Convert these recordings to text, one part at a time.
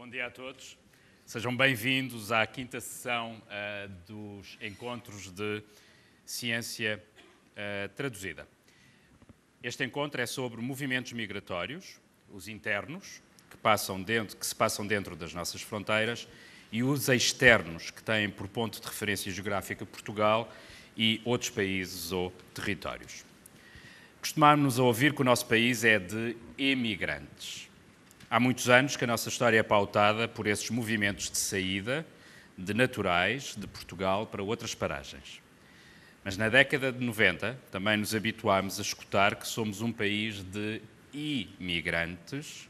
Bom dia a todos. Sejam bem-vindos à quinta sessão dos Encontros de Ciência Traduzida. Este encontro é sobre movimentos migratórios, os internos, que se passam dentro das nossas fronteiras, e os externos, que têm por ponto de referência geográfica Portugal e outros países ou territórios. Costumámos a ouvir que o nosso país é de emigrantes. Há muitos anos que a nossa história é pautada por esses movimentos de saída, de naturais, de Portugal para outras paragens. Mas na década de 90 também nos habituámos a escutar que somos um país de imigrantes,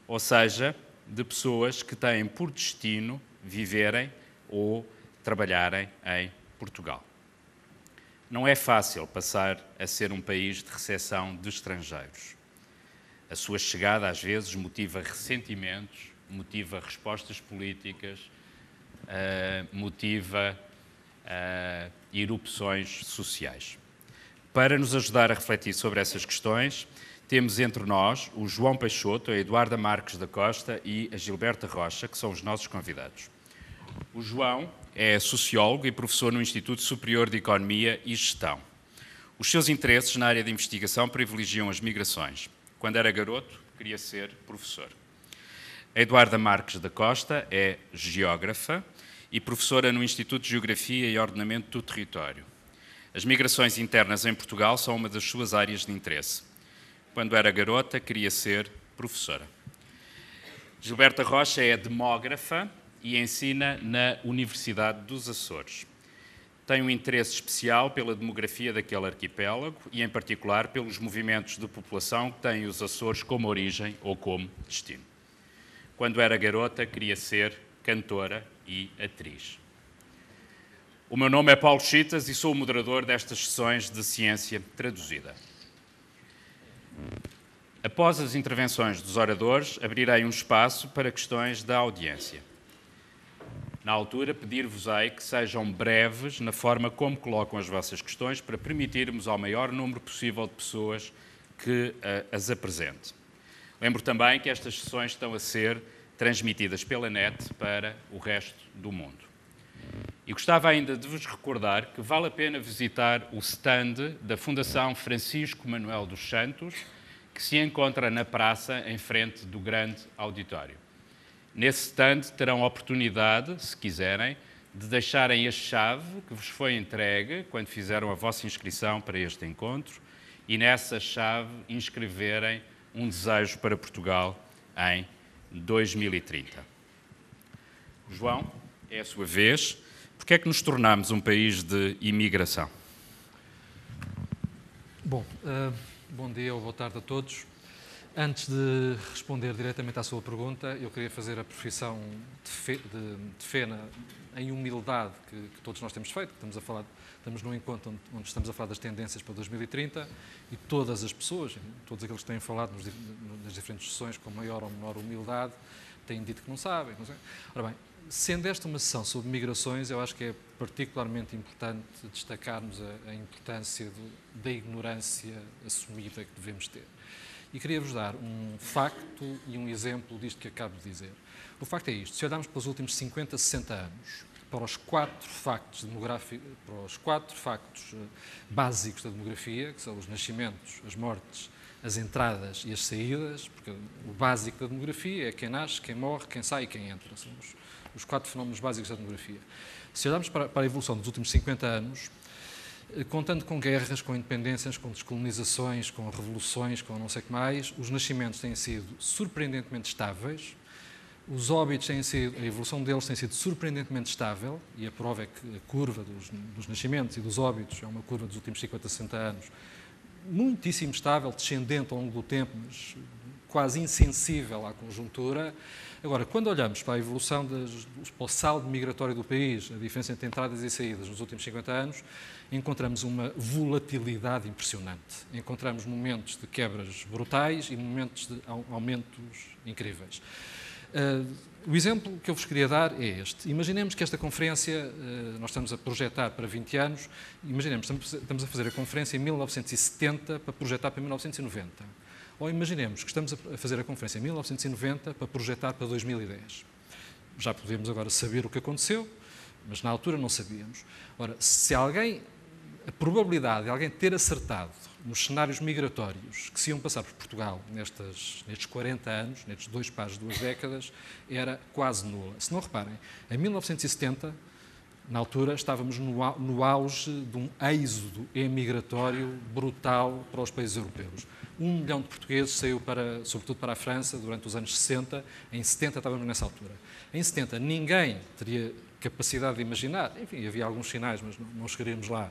ou seja, de pessoas que têm por destino viverem ou trabalharem em Portugal. Não é fácil passar a ser um país de recepção de estrangeiros. A sua chegada, às vezes, motiva ressentimentos, motiva respostas políticas, motiva erupções sociais. Para nos ajudar a refletir sobre essas questões, temos entre nós o João Peixoto, a Eduarda Marques da Costa e a Gilberta Rocha, que são os nossos convidados. O João é sociólogo e professor no Instituto Superior de Economia e Gestão. Os seus interesses na área de investigação privilegiam as migrações. Quando era garoto, queria ser professor. A Eduarda Marques da Costa é geógrafa e professora no Instituto de Geografia e Ordenamento do Território. As migrações internas em Portugal são uma das suas áreas de interesse. Quando era garota, queria ser professora. Gilberta Rocha é demógrafa e ensina na Universidade dos Açores. Tem um interesse especial pela demografia daquele arquipélago e, em particular, pelos movimentos de população que têm os Açores como origem ou como destino. Quando era garota, queria ser cantora e atriz. O meu nome é Paulo Chitas e sou o moderador destas sessões de Ciência Traduzida. Após as intervenções dos oradores, abrirei um espaço para questões da audiência. Na altura, pedir-vos-ei que sejam breves na forma como colocam as vossas questões para permitirmos ao maior número possível de pessoas que as apresente. Lembro também que estas sessões estão a ser transmitidas pela net para o resto do mundo. E gostava ainda de vos recordar que vale a pena visitar o stand da Fundação Francisco Manuel dos Santos, que se encontra na praça em frente do grande auditório. Nesse stand terão a oportunidade, se quiserem, de deixarem a chave que vos foi entregue quando fizeram a vossa inscrição para este encontro e nessa chave inscreverem um desejo para Portugal em 2030. João, é a sua vez. Porquê é que nos tornamos um país de imigração? Bom, bom dia ou boa tarde a todos. Antes de responder diretamente à sua pergunta, eu queria fazer a profissão de fé em humildade que todos nós temos feito. Estamos num encontro onde estamos a falar das tendências para 2030 e todas as pessoas, todos aqueles que têm falado nas diferentes sessões com maior ou menor humildade, têm dito que não sabem. Não sei. Ora bem, sendo esta uma sessão sobre migrações, eu acho que é particularmente importante destacarmos a importância da ignorância assumida que devemos ter. E queria-vos dar um facto e um exemplo disto que acabo de dizer. O facto é isto: se olharmos para os últimos 50, 60 anos, para os quatro factos básicos da demografia, que são os nascimentos, as mortes, as entradas e as saídas, porque o básico da demografia é quem nasce, quem morre, quem sai e quem entra. São os quatro fenómenos básicos da demografia. Se olharmos para a evolução dos últimos 50 anos, contando com guerras, com independências, com descolonizações, com revoluções, com não sei o que mais, os nascimentos têm sido surpreendentemente estáveis, os óbitos a evolução deles tem sido surpreendentemente estável, e a prova é que a curva dos nascimentos e dos óbitos é uma curva dos últimos 50, 60 anos, muitíssimo estável, descendente ao longo do tempo, quase insensível à conjuntura. Agora, quando olhamos para a evolução para o saldo migratório do país, a diferença entre entradas e saídas nos últimos 50 anos, encontramos uma volatilidade impressionante. Encontramos momentos de quebras brutais e momentos de aumentos incríveis. O exemplo que eu vos queria dar é este. Imaginemos que esta conferência, nós estamos a projetar para 20 anos, imaginemos, estamos a fazer a conferência em 1970 para projetar para 1990. Ou imaginemos que estamos a fazer a conferência em 1990 para projetar para 2010. Já podemos agora saber o que aconteceu, mas na altura não sabíamos. Ora, se a probabilidade de alguém ter acertado nos cenários migratórios que se iam passar por Portugal nestes 40 anos, nestes 2 pares de 2 décadas, era quase nula. Se não reparem, em 1970, na altura, estávamos no auge de um êxodo emigratório brutal para os países europeus. 1 milhão de portugueses saiu, sobretudo para a França, durante os anos 60. Em 70 estávamos nessa altura. Em 70 ninguém teria capacidade de imaginar, enfim, havia alguns sinais, mas não chegaríamos lá,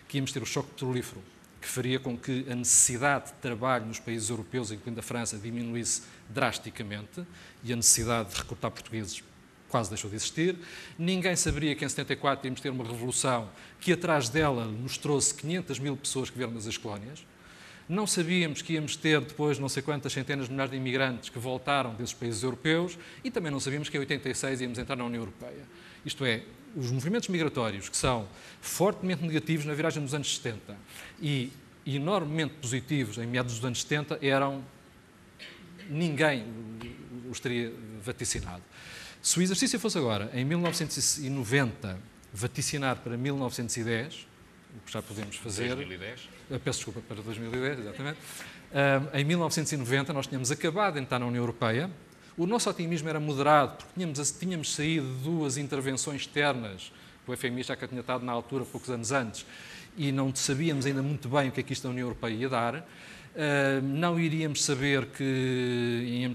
que íamos ter o choque petrolífero, que faria com que a necessidade de trabalho nos países europeus, incluindo a França, diminuísse drasticamente e a necessidade de recrutar portugueses quase deixou de existir. Ninguém saberia que em 74 íamos ter uma revolução que atrás dela nos trouxe 500 mil pessoas que vieram das ex-colónias. Não sabíamos que íamos ter depois não sei quantas centenas de milhares de imigrantes que voltaram desses países europeus e também não sabíamos que em 86 íamos entrar na União Europeia. Isto é, os movimentos migratórios que são fortemente negativos na viragem dos anos 70 e enormemente positivos em meados dos anos 70 ninguém os teria vaticinado. Se o exercício fosse agora, em 1990, vaticinar para 1910, o que já podemos fazer... 2010? Peço desculpa, para 2010, exatamente. Em 1990, nós tínhamos acabado de entrar na União Europeia. O nosso otimismo era moderado, porque tínhamos saído de 2 intervenções externas. O FMI já tinha estado na altura, poucos anos antes, e não sabíamos ainda muito bem o que é que isto da União Europeia ia dar. Não iríamos saber que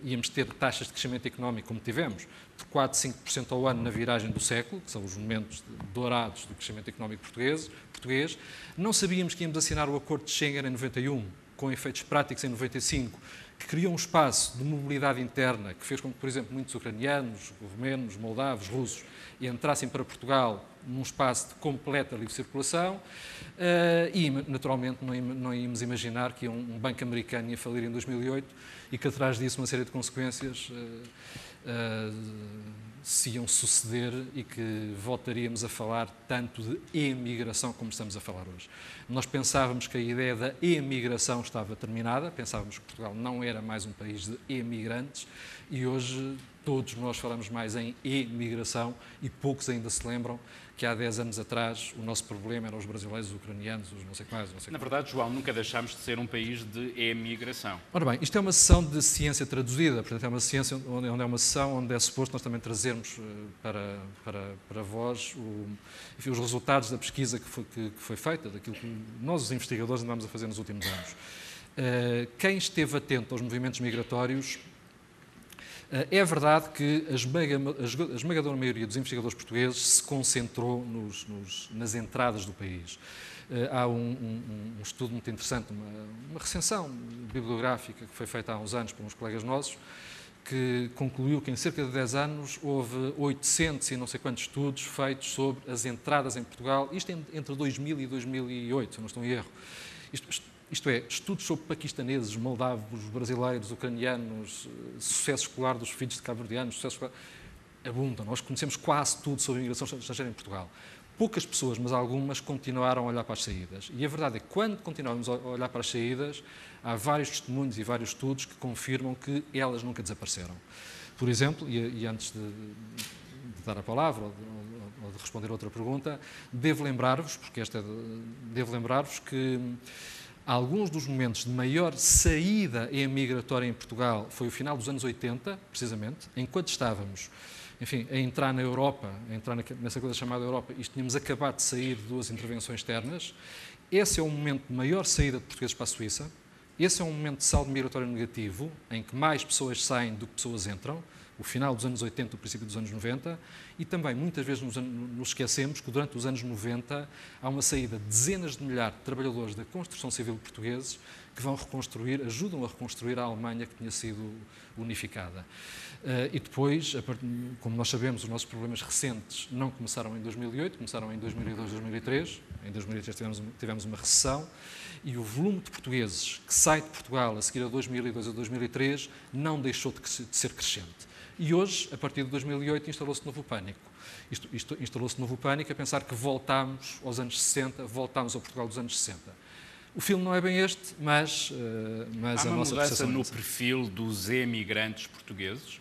íamos ter taxas de crescimento económico como tivemos, de 4, 5% ao ano na viragem do século, que são os momentos dourados do crescimento económico português. Não sabíamos que íamos assinar o Acordo de Schengen em 91, com efeitos práticos em 95, que criou um espaço de mobilidade interna que fez com que, por exemplo, muitos ucranianos, romenos, moldavos, russos entrassem para Portugal num espaço de completa livre circulação e, naturalmente, não íamos imaginar que um banco americano ia falir em 2008 e que atrás disso uma série de consequências se iam suceder e que voltaríamos a falar tanto de emigração como estamos a falar hoje. Nós pensávamos que a ideia da emigração estava terminada, pensávamos que Portugal não era mais um país de emigrantes e hoje todos nós falamos mais em emigração e poucos ainda se lembram que há 10 anos atrás o nosso problema eram os brasileiros, os ucranianos, os não sei quais, não sei Na verdade, João, nunca deixámos de ser um país de emigração. Ora bem, isto é uma sessão de ciência traduzida, portanto é uma ciência onde é uma sessão onde é suposto nós também trazermos para vós enfim, os resultados da pesquisa que foi feita, daquilo que nós, os investigadores, andamos a fazer nos últimos anos. Quem esteve atento aos movimentos migratórios, é verdade que a esmagadora maioria dos investigadores portugueses se concentrou nas entradas do país. Há um estudo muito interessante, uma recensão bibliográfica que foi feita há uns anos por uns colegas nossos, que concluiu que em cerca de 10 anos houve 800 e não sei quantos estudos feitos sobre as entradas em Portugal, isto entre 2000 e 2008, se não estou em erro. Isto é, estudos sobre paquistaneses, moldavos, brasileiros, ucranianos, sucesso escolar dos filhos de cabo-verdianos, sucesso escolar, abundam. Nós conhecemos quase tudo sobre a imigração estrangeira em Portugal. Poucas pessoas, mas algumas, continuaram a olhar para as saídas. E a verdade é que, quando continuamos a olhar para as saídas, há vários testemunhos e vários estudos que confirmam que elas nunca desapareceram. Por exemplo, e antes de dar a palavra ou de responder a outra pergunta, devo lembrar-vos que alguns dos momentos de maior saída emigratória em Portugal foi o final dos anos 80, precisamente, enquanto estávamos, enfim, a entrar na Europa, a entrar nessa coisa chamada Europa, e tínhamos acabado de sair de 2 intervenções externas. Esse é o momento de maior saída de portugueses para a Suíça. Esse é um momento de saldo migratório negativo, em que mais pessoas saem do que pessoas entram, o final dos anos 80, o princípio dos anos 90, e também muitas vezes nos esquecemos que durante os anos 90 há uma saída de dezenas de milhares de trabalhadores da construção civil portugueses que ajudam a reconstruir a Alemanha que tinha sido unificada. E depois, como nós sabemos, os nossos problemas recentes não começaram em 2008, começaram em 2002, 2003. Em 2003 tivemos uma recessão e o volume de portugueses que sai de Portugal a seguir a 2002 a 2003 não deixou de ser crescente. E hoje, a partir de 2008, instalou-se novo pânico. Instalou-se novo pânico a pensar que voltámos aos anos 60, voltámos ao Portugal dos anos 60. O filme não é bem este, mas Há a uma nossa mudança percepção é no essa. perfil dos emigrantes portugueses,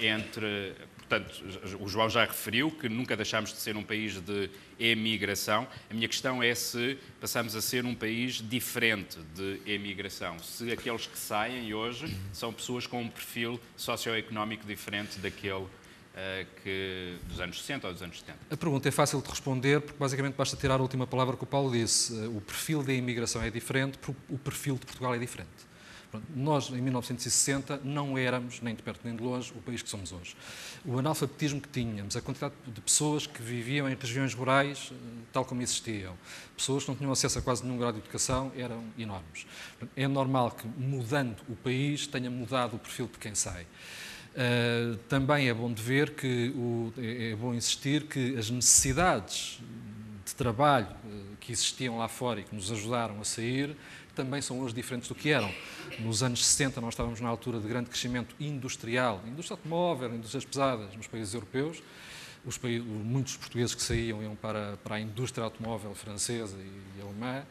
entre... Portanto, o João já referiu que nunca deixámos de ser um país de emigração. A minha questão é se passamos a ser um país diferente de emigração. Se aqueles que saem hoje são pessoas com um perfil socioeconómico diferente daquele dos anos 60 ou dos anos 70. A pergunta é fácil de responder, porque basicamente basta tirar a última palavra que o Paulo disse. O perfil da imigração é diferente, porque o perfil de Portugal é diferente. Nós, em 1960, não éramos, nem de perto nem de longe, o país que somos hoje. O analfabetismo que tínhamos, a quantidade de pessoas que viviam em regiões rurais, tal como existiam, pessoas que não tinham acesso a quase nenhum grau de educação, eram enormes. É normal que, mudando o país, tenha mudado o perfil de quem sai. Também é bom de ver que, é bom insistir que as necessidades de trabalho que existiam lá fora e que nos ajudaram a sair, também são hoje diferentes do que eram. Nos anos 60 nós estávamos na altura de grande crescimento industrial, indústria automóvel, indústrias pesadas nos países europeus. Muitos portugueses que saíam iam para a indústria automóvel francesa e alemã,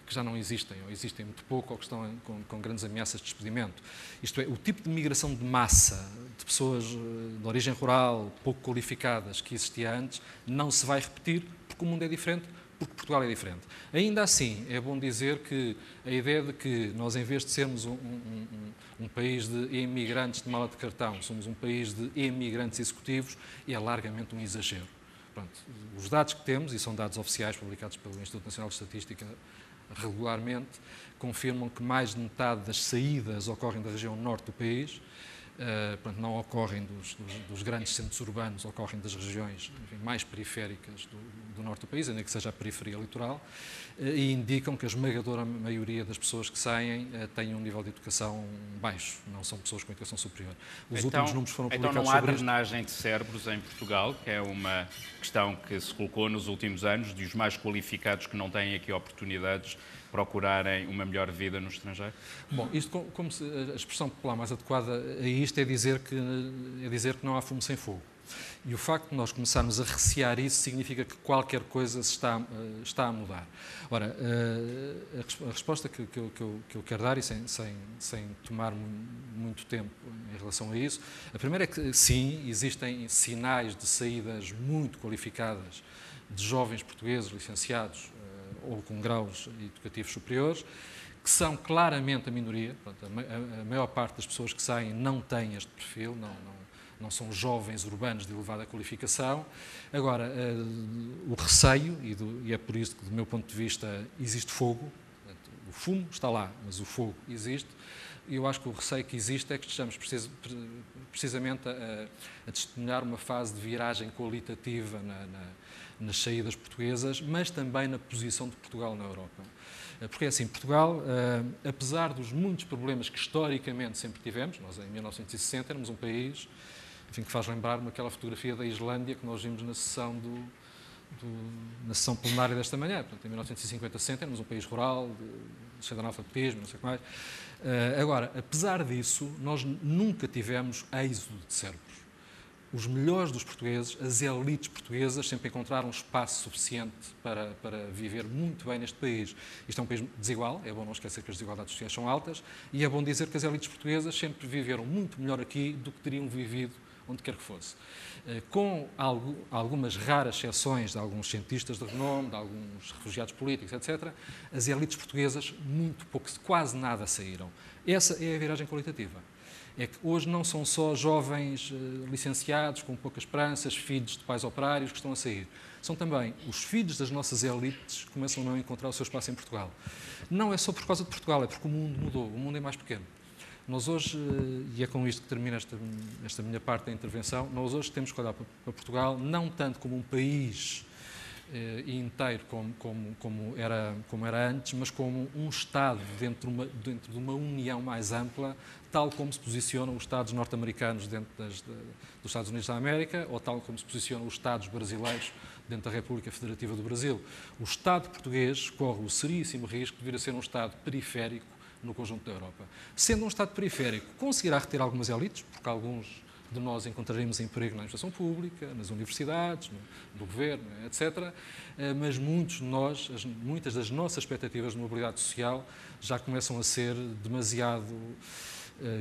que já não existem, ou existem muito pouco, ou que estão com grandes ameaças de despedimento. Isto é, o tipo de migração de massa, de pessoas de origem rural, pouco qualificadas, que existia antes, não se vai repetir, porque o mundo é diferente, porque Portugal é diferente. Ainda assim, é bom dizer que a ideia de que nós, em vez de sermos um país de imigrantes de mala de cartão, somos um país de imigrantes executivos, é largamente um exagero. Pronto, os dados que temos, e são dados oficiais publicados pelo Instituto Nacional de Estatística regularmente, confirmam que mais de metade das saídas ocorrem da região norte do país. Portanto, não ocorrem dos grandes centros urbanos, ocorrem das regiões mais periféricas do norte do país, ainda que seja a periferia litoral, e indicam que a esmagadora maioria das pessoas que saem têm um nível de educação baixo, não são pessoas com educação superior. Os últimos números foram publicados não há sobre drenagem de cérebros em Portugal, que é uma questão que se colocou nos últimos anos, de os mais qualificados que não têm aqui oportunidades procurarem uma melhor vida no estrangeiro? Bom, isto, como a expressão popular mais adequada a isto é dizer que não há fumo sem fogo. E o facto de nós começarmos a recear isso significa que qualquer coisa se está a mudar. Ora, a resposta que eu quero dar, e sem tomar muito tempo em relação a isso, a primeira é que, sim, existem sinais de saídas muito qualificadas de jovens portugueses licenciados ou com graus educativos superiores, que são claramente a minoria. A maior parte das pessoas que saem não tem este perfil, não são jovens urbanos de elevada qualificação. Agora, o receio, e é por isso que, do meu ponto de vista, existe fogo, o fumo está lá, mas o fogo existe, e eu acho que o receio que existe é que estejamos precisamente a testemunhar uma fase de viragem qualitativa nas saídas portuguesas, mas também na posição de Portugal na Europa. Porque é assim, Portugal, apesar dos muitos problemas que historicamente sempre tivemos, nós em 1960 éramos um país, enfim, que faz lembrar-me aquela fotografia da Islândia que nós vimos na sessão na sessão plenária desta manhã. Portanto, em 1950-60 éramos um país rural, cheio de analfabetismo, não sei o que mais. Agora, apesar disso, nós nunca tivemos êxodo de cérebros. Os melhores dos portugueses, as elites portuguesas, sempre encontraram espaço suficiente para viver muito bem neste país. Isto é um país desigual, é bom não esquecer que as desigualdades sociais são altas, e é bom dizer que as elites portuguesas sempre viveram muito melhor aqui do que teriam vivido onde quer que fosse. Com algumas raras exceções de alguns cientistas de renome, de alguns refugiados políticos, etc., as elites portuguesas, muito pouco, quase nada saíram. Essa é a viragem qualitativa. É que hoje não são só jovens licenciados, com poucas esperanças, filhos de pais operários que estão a sair. São também os filhos das nossas elites que começam a não encontrar o seu espaço em Portugal. Não é só por causa de Portugal, é porque o mundo mudou, o mundo é mais pequeno. Nós hoje, e é com isto que termina esta minha parte da intervenção, nós hoje temos que olhar para Portugal não tanto como um país inteiro como era antes, mas como um Estado dentro de uma união mais ampla, tal como se posicionam os Estados norte-americanos dentro dos Estados Unidos da América, ou tal como se posicionam os Estados brasileiros dentro da República Federativa do Brasil. O Estado português corre o seríssimo risco de vir a ser um Estado periférico no conjunto da Europa. Sendo um Estado periférico, conseguirá reter algumas elites, porque de nós encontraremos emprego na administração pública, nas universidades, no governo, etc. Mas muitas das nossas expectativas de mobilidade social já começam a ser demasiado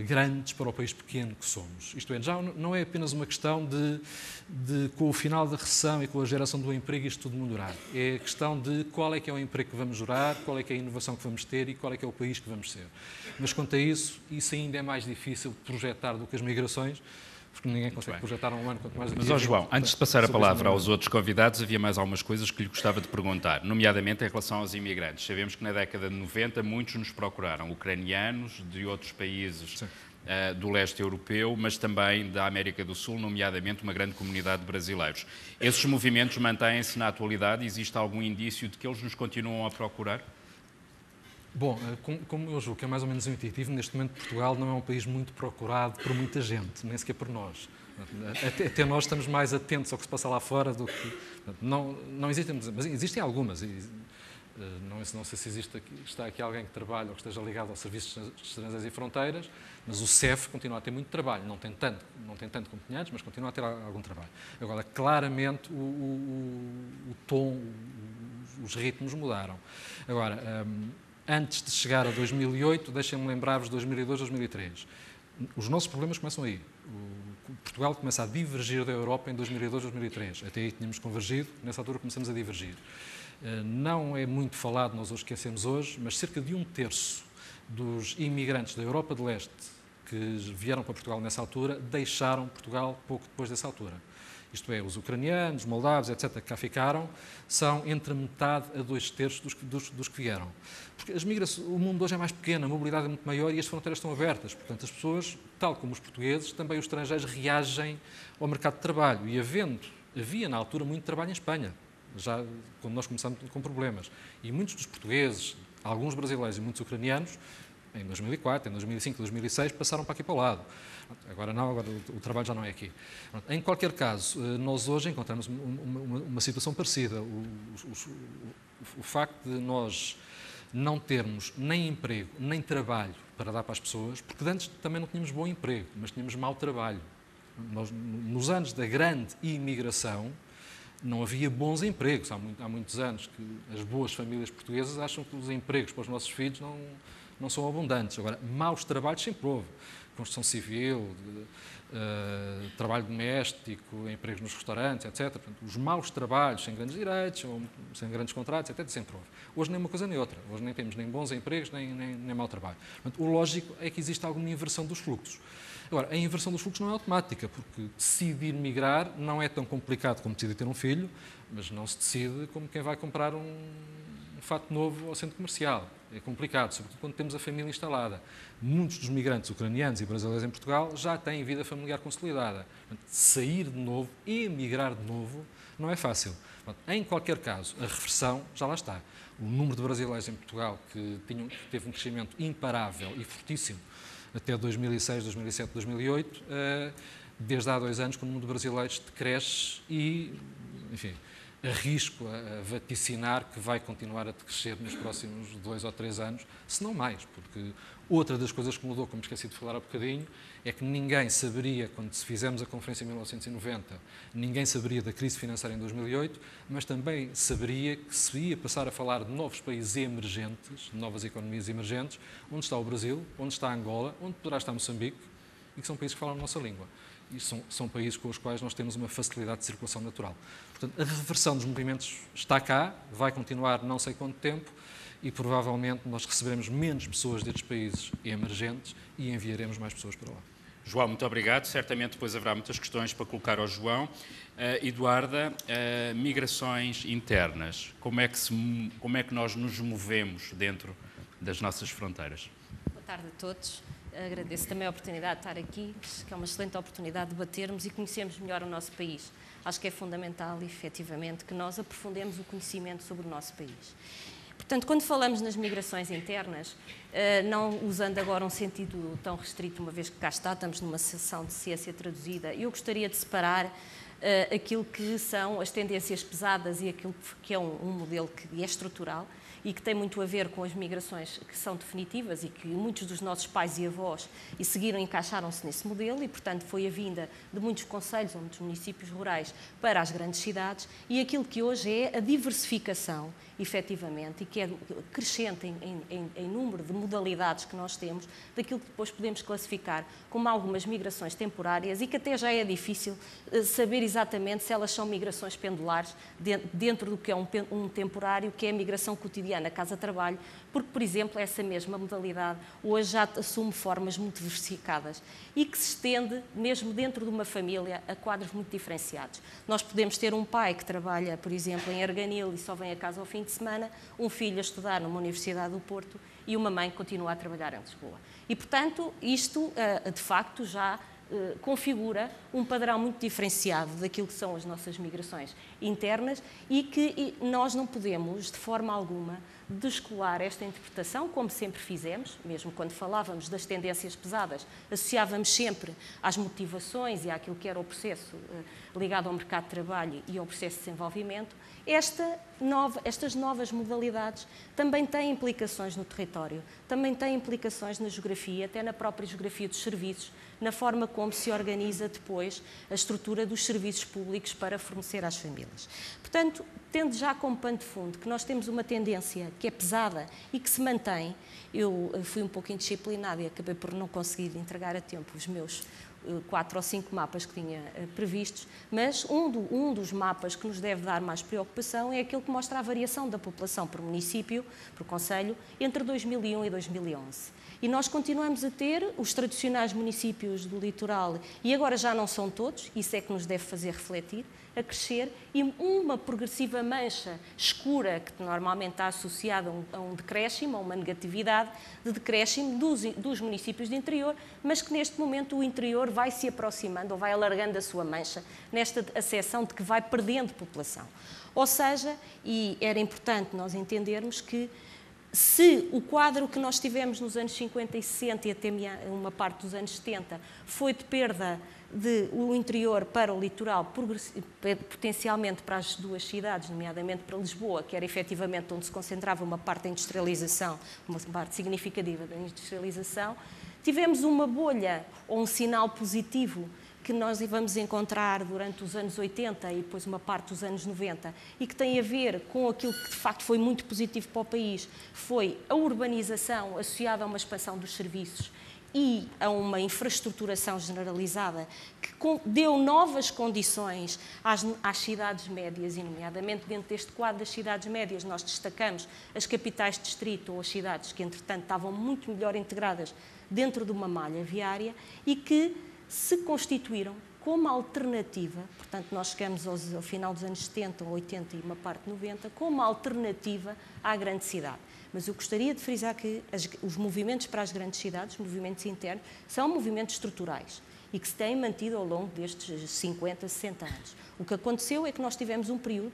grandes para o país pequeno que somos. Isto é, já não é apenas uma questão de com o final da recessão e com a geração do emprego isto tudo melhorar. É a questão de qual é que é o emprego que vamos gerar, qual é que é a inovação que vamos ter e qual é que é o país que vamos ser. Mas quanto a isso ainda é mais difícil de projetar do que as migrações, porque ninguém consegue projetar um ano, quanto mais daqui a 20. Mas, João, antes de passar a palavra aos outros convidados, havia mais algumas coisas que lhe gostava de perguntar, nomeadamente em relação aos imigrantes. Sabemos que na década de 90 muitos nos procuraram, ucranianos de outros países do leste europeu, mas também da América do Sul, nomeadamente uma grande comunidade de brasileiros. Esses movimentos mantêm-se na atualidade? Existe algum indício de que eles nos continuam a procurar? Bom, como eu julgo que é mais ou menos intuitivo, neste momento Portugal não é um país muito procurado por muita gente, nem sequer por nós. Até nós estamos mais atentos ao que se passa lá fora do que... Não existem, mas existem algumas. Não sei se está aqui alguém que trabalha ou que esteja ligado ao Serviço de Estrangeiros e Fronteiras, mas o CEF continua a ter muito trabalho. Não tem tanto como tinha antes, mas continua a ter algum trabalho. Agora, claramente, o tom, os ritmos mudaram. Agora... Antes de chegar a 2008, deixem-me lembrar-vos de 2002, 2003. Os nossos problemas começam aí. Portugal começa a divergir da Europa em 2002, 2003. Até aí tínhamos convergido, nessa altura começamos a divergir. Não é muito falado, nós hoje esquecemos hoje, mas cerca de 1/3 dos imigrantes da Europa de Leste que vieram para Portugal nessa altura deixaram Portugal pouco depois dessa altura. Isto é, os ucranianos, moldavos, etc., que cá ficaram, são entre metade a 2/3 dos que vieram. Porque o mundo hoje é mais pequeno, a mobilidade é muito maior e as fronteiras estão abertas. Portanto, as pessoas, tal como os portugueses, também os estrangeiros reagem ao mercado de trabalho. E havia na altura muito trabalho em Espanha, já quando nós começamos com problemas. E muitos dos portugueses, alguns brasileiros e muitos ucranianos, em 2004, em 2005, 2006, passaram para aqui para o lado. Agora não, agora o trabalho já não é aqui. Em qualquer caso, nós hoje encontramos uma situação parecida. O facto de nós não termos nem emprego, nem trabalho para dar para as pessoas, porque antes também não tínhamos bom emprego, mas tínhamos mau trabalho. Nos anos da grande imigração, não havia bons empregos. Há muitos anos que as boas famílias portuguesas acham que os empregos para os nossos filhos não são abundantes. Agora, maus trabalhos sempre houve. Construção civil, trabalho doméstico, empregos nos restaurantes, etc. Portanto, os maus trabalhos, sem grandes direitos, ou sem grandes contratos, etc., sempre houve. Hoje nem uma coisa nem outra. Hoje nem temos nem bons empregos, nem mau trabalho. Portanto, o lógico é que existe alguma inversão dos fluxos. Agora, a inversão dos fluxos não é automática, porque decidir migrar não é tão complicado como decidir ter um filho, mas não se decide como quem vai comprar um fato novo ao centro comercial. É complicado, sobretudo quando temos a família instalada. Muitos dos migrantes ucranianos e brasileiros em Portugal já têm vida familiar consolidada. Sair de novo e emigrar de novo não é fácil. Em qualquer caso, a reversão já lá está. O número de brasileiros em Portugal que teve um crescimento imparável e fortíssimo até 2006, 2007, 2008, desde há 2 anos que o número de brasileiros decresce e, enfim, arrisco a vaticinar que vai continuar a crescer nos próximos 2 ou 3 anos, se não mais, porque outra das coisas que mudou, como esqueci de falar há bocadinho, é que ninguém saberia, quando se fizemos a conferência em 1990, ninguém saberia da crise financeira em 2008, mas também saberia que se ia passar a falar de novos países emergentes, de novas economias emergentes, onde está o Brasil, onde está Angola, onde poderá estar Moçambique, e que são países que falam a nossa língua. E são países com os quais nós temos uma facilidade de circulação natural. Portanto, a reversão dos movimentos está cá, vai continuar não sei quanto tempo e provavelmente nós receberemos menos pessoas destes países emergentes e enviaremos mais pessoas para lá. João, muito obrigado. Certamente depois haverá muitas questões para colocar ao João. Eduarda, migrações internas, como é que nós nos movemos dentro das nossas fronteiras? Boa tarde a todos. Agradeço também a oportunidade de estar aqui, que é uma excelente oportunidade de debatermos e conhecermos melhor o nosso país. Acho que é fundamental, efetivamente, que nós aprofundemos o conhecimento sobre o nosso país. Portanto, quando falamos nas migrações internas, não usando agora um sentido tão restrito, uma vez que cá estamos numa sessão de ciência traduzida, eu gostaria de separar aquilo que são as tendências pesadas e aquilo que é um modelo que é estrutural e que tem muito a ver com as migrações que são definitivas e que muitos dos nossos pais e avós e seguiram, encaixaram-se nesse modelo e, portanto, foi a vinda de muitos concelhos ou muitos municípios rurais para as grandes cidades e aquilo que hoje é a diversificação, efetivamente, e que é crescente em número de modalidades que nós temos, daquilo que depois podemos classificar como algumas migrações temporárias e que até já é difícil saber exatamente se elas são migrações pendulares dentro do que é um temporário, que é a migração cotidiana, casa-trabalho, porque, por exemplo, essa mesma modalidade hoje já assume formas muito diversificadas e que se estende, mesmo dentro de uma família, a quadros muito diferenciados. Nós podemos ter um pai que trabalha, por exemplo, em Arganil e só vem a casa ao fim de semana, um filho a estudar numa Universidade do Porto e uma mãe que continua a trabalhar em Lisboa. E, portanto, isto, de facto, já configura um padrão muito diferenciado daquilo que são as nossas migrações internas e que nós não podemos, de forma alguma, descolar esta interpretação, como sempre fizemos, mesmo quando falávamos das tendências pesadas, associávamos sempre às motivações e àquilo que era o processo ligado ao mercado de trabalho e ao processo de desenvolvimento. Estas novas modalidades também têm implicações no território, também têm implicações na geografia, até na própria geografia dos serviços, na forma como se organiza depois a estrutura dos serviços públicos para fornecer às famílias. Portanto, tendo já como pano de fundo que nós temos uma tendência que é pesada e que se mantém, eu fui um pouco indisciplinada e acabei por não conseguir entregar a tempo os meus 4 ou 5 mapas que tinha previstos, mas um dos mapas que nos deve dar mais preocupação é aquele que mostra a variação da população por município, por concelho, entre 2001 e 2011. E nós continuamos a ter os tradicionais municípios do litoral, e agora já não são todos, isso é que nos deve fazer refletir, a crescer, e uma progressiva mancha escura, que normalmente está associada a um decréscimo, a uma negatividade de decréscimo dos municípios de interior, mas que neste momento o interior vai se aproximando ou vai alargando a sua mancha, nesta acessão de que vai perdendo população. Ou seja, e era importante nós entendermos que se o quadro que nós tivemos nos anos 50 e 60 e até uma parte dos anos 70 foi de perda do interior para o litoral, potencialmente para as duas cidades, nomeadamente para Lisboa, que era efetivamente onde se concentrava uma parte da industrialização, uma parte significativa da industrialização, tivemos uma bolha ou um sinal positivo que nós vamos encontrar durante os anos 80 e depois uma parte dos anos 90 e que tem a ver com aquilo que de facto foi muito positivo para o país, foi a urbanização associada a uma expansão dos serviços e a uma infraestruturação generalizada que deu novas condições às cidades médias e, nomeadamente, dentro deste quadro das cidades médias, nós destacamos as capitais de distrito ou as cidades que, entretanto, estavam muito melhor integradas dentro de uma malha viária e que se constituíram como alternativa, portanto nós chegamos ao final dos anos 70 ou 80 e uma parte de 90, como alternativa à grande cidade. Mas eu gostaria de frisar que os movimentos para as grandes cidades, os movimentos internos, são movimentos estruturais e que se têm mantido ao longo destes 50, 60 anos. O que aconteceu é que nós tivemos um período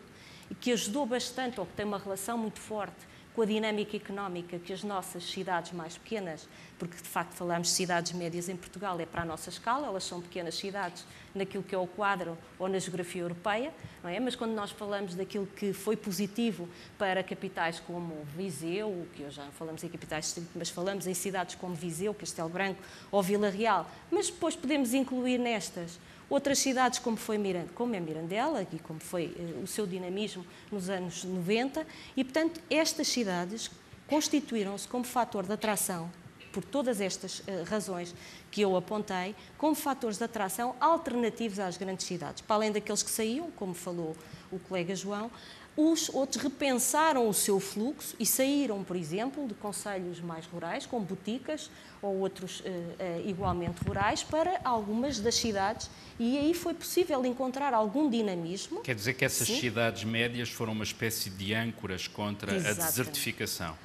que ajudou bastante, ou que tem uma relação muito forte com a dinâmica económica que as nossas cidades mais pequenas, porque de facto falamos de cidades médias em Portugal, é para a nossa escala, elas são pequenas cidades naquilo que é o quadro ou na geografia europeia, não é? Mas quando nós falamos daquilo que foi positivo para capitais como Viseu, que hoje já não falamos em capitais de distrito, mas falamos em cidades como Viseu, Castelo Branco ou Vila Real, mas depois podemos incluir nestas outras cidades como é Mirandela e como foi o seu dinamismo nos anos 90 e, portanto, estas cidades constituíram-se como fator de atração, por todas estas razões que eu apontei, como fatores de atração alternativos às grandes cidades. Para além daqueles que saíam, como falou o colega João, os outros repensaram o seu fluxo e saíram, por exemplo, de concelhos mais rurais, com boticas ou outros igualmente rurais, para algumas das cidades e aí foi possível encontrar algum dinamismo. Quer dizer que essas cidades médias foram uma espécie de âncoras contra a desertificação.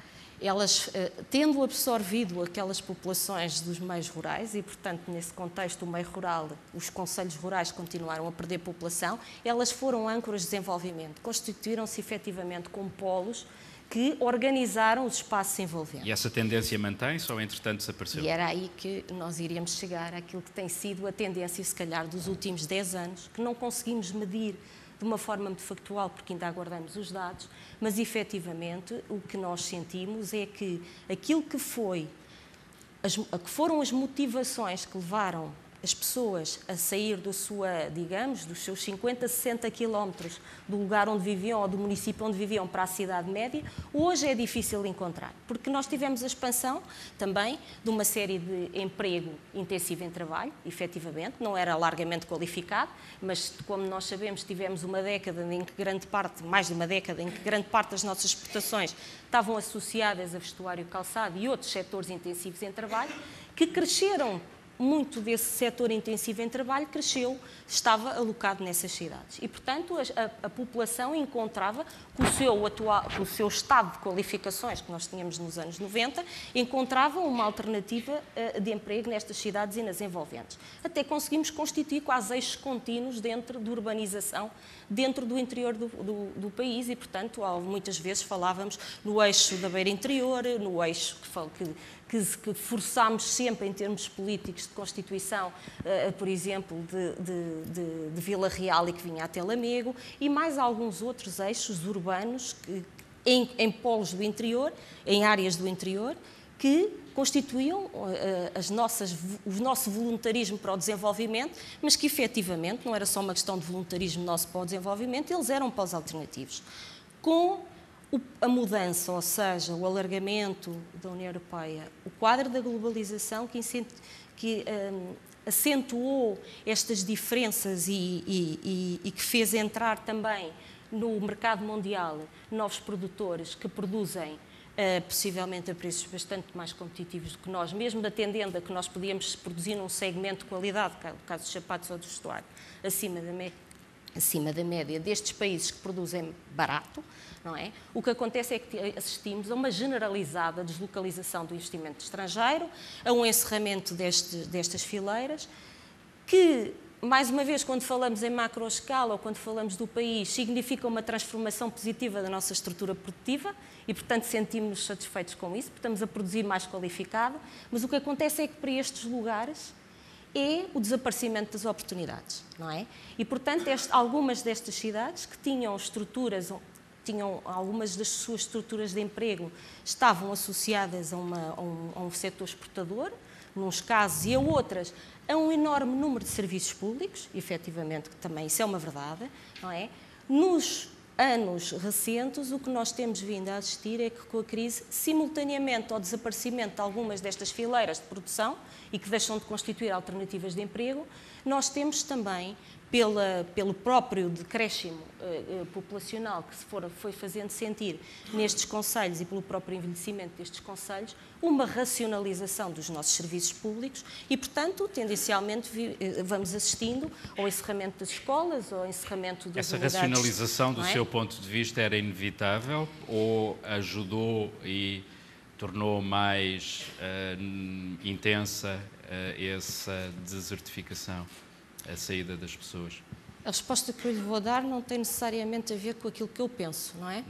Elas, tendo absorvido aquelas populações dos meios rurais e, portanto, nesse contexto, o meio rural, os concelhos rurais continuaram a perder população, elas foram âncoras de desenvolvimento, constituíram-se efetivamente como polos que organizaram os espaços envolventes. E essa tendência mantém-se ou, entretanto, desapareceu? E era aí que nós iríamos chegar àquilo que tem sido a tendência, se calhar, dos últimos 10 anos, que não conseguimos medir de uma forma muito factual, porque ainda aguardamos os dados, mas efetivamente o que nós sentimos é que aquilo que foram as motivações que levaram as pessoas a sair dos seus 50, 60 quilómetros do lugar onde viviam ou do município onde viviam para a cidade média, hoje é difícil encontrar, porque nós tivemos a expansão também de uma série de emprego intensivo em trabalho, efetivamente, não era largamente qualificado, mas como nós sabemos, tivemos uma década em que mais de uma década, em que grande parte das nossas exportações estavam associadas a vestuário, calçado e outros setores intensivos em trabalho, que cresceram. Muito desse setor intensivo em trabalho estava alocado nessas cidades. E, portanto, a população encontrava, com o seu estado de qualificações que nós tínhamos nos anos 90, encontrava uma alternativa de emprego nestas cidades e nas envolventes. Até conseguimos constituir quase eixos contínuos dentro de urbanização, dentro do interior do país e, portanto, muitas vezes falávamos no eixo da beira interior, no eixo que forçámos sempre em termos políticos de Constituição, por exemplo, de Vila Real e que vinha até Lamego, e mais alguns outros eixos urbanos em polos do interior, em áreas do interior, que constituíam o nosso voluntarismo para o desenvolvimento, mas que efetivamente não era só uma questão de voluntarismo nosso para o desenvolvimento, eles eram para os alternativos. Com a mudança, ou seja, o alargamento da União Europeia, o quadro da globalização que acentuou estas diferenças e que fez entrar também no mercado mundial novos produtores que produzem possivelmente a preços bastante mais competitivos do que nós, mesmo atendendo a que nós podíamos produzir num segmento de qualidade, no caso dos sapatos ou do vestuário, acima da média destes países que produzem barato, não é? O que acontece é que assistimos a uma generalizada deslocalização do investimento estrangeiro, a um encerramento destas fileiras, que, mais uma vez, quando falamos em macroescala ou quando falamos do país, significa uma transformação positiva da nossa estrutura produtiva e, portanto, sentimos-nos satisfeitos com isso, porque estamos a produzir mais qualificado, mas o que acontece é que para estes lugares é o desaparecimento das oportunidades, não é? E, portanto, algumas destas cidades que tinham algumas das suas estruturas de emprego estavam associadas a um setor exportador, nos casos, e a outras, a um enorme número de serviços públicos, efetivamente, que também isso é uma verdade, não é? Nos anos recentes, o que nós temos vindo a assistir é que, com a crise, simultaneamente ao desaparecimento de algumas destas fileiras de produção e que deixam de constituir alternativas de emprego, nós temos também, pelo próprio decréscimo populacional que se foi fazendo sentir nestes concelhos e pelo próprio envelhecimento destes concelhos, uma racionalização dos nossos serviços públicos e, portanto, tendencialmente vamos assistindo ao encerramento das escolas, ao encerramento das unidades. Essa racionalização, do seu ponto de vista, era inevitável ou ajudou e tornou mais intensa essa desertificação? A saída das pessoas? A resposta que eu lhe vou dar não tem necessariamente a ver com aquilo que eu penso, não é?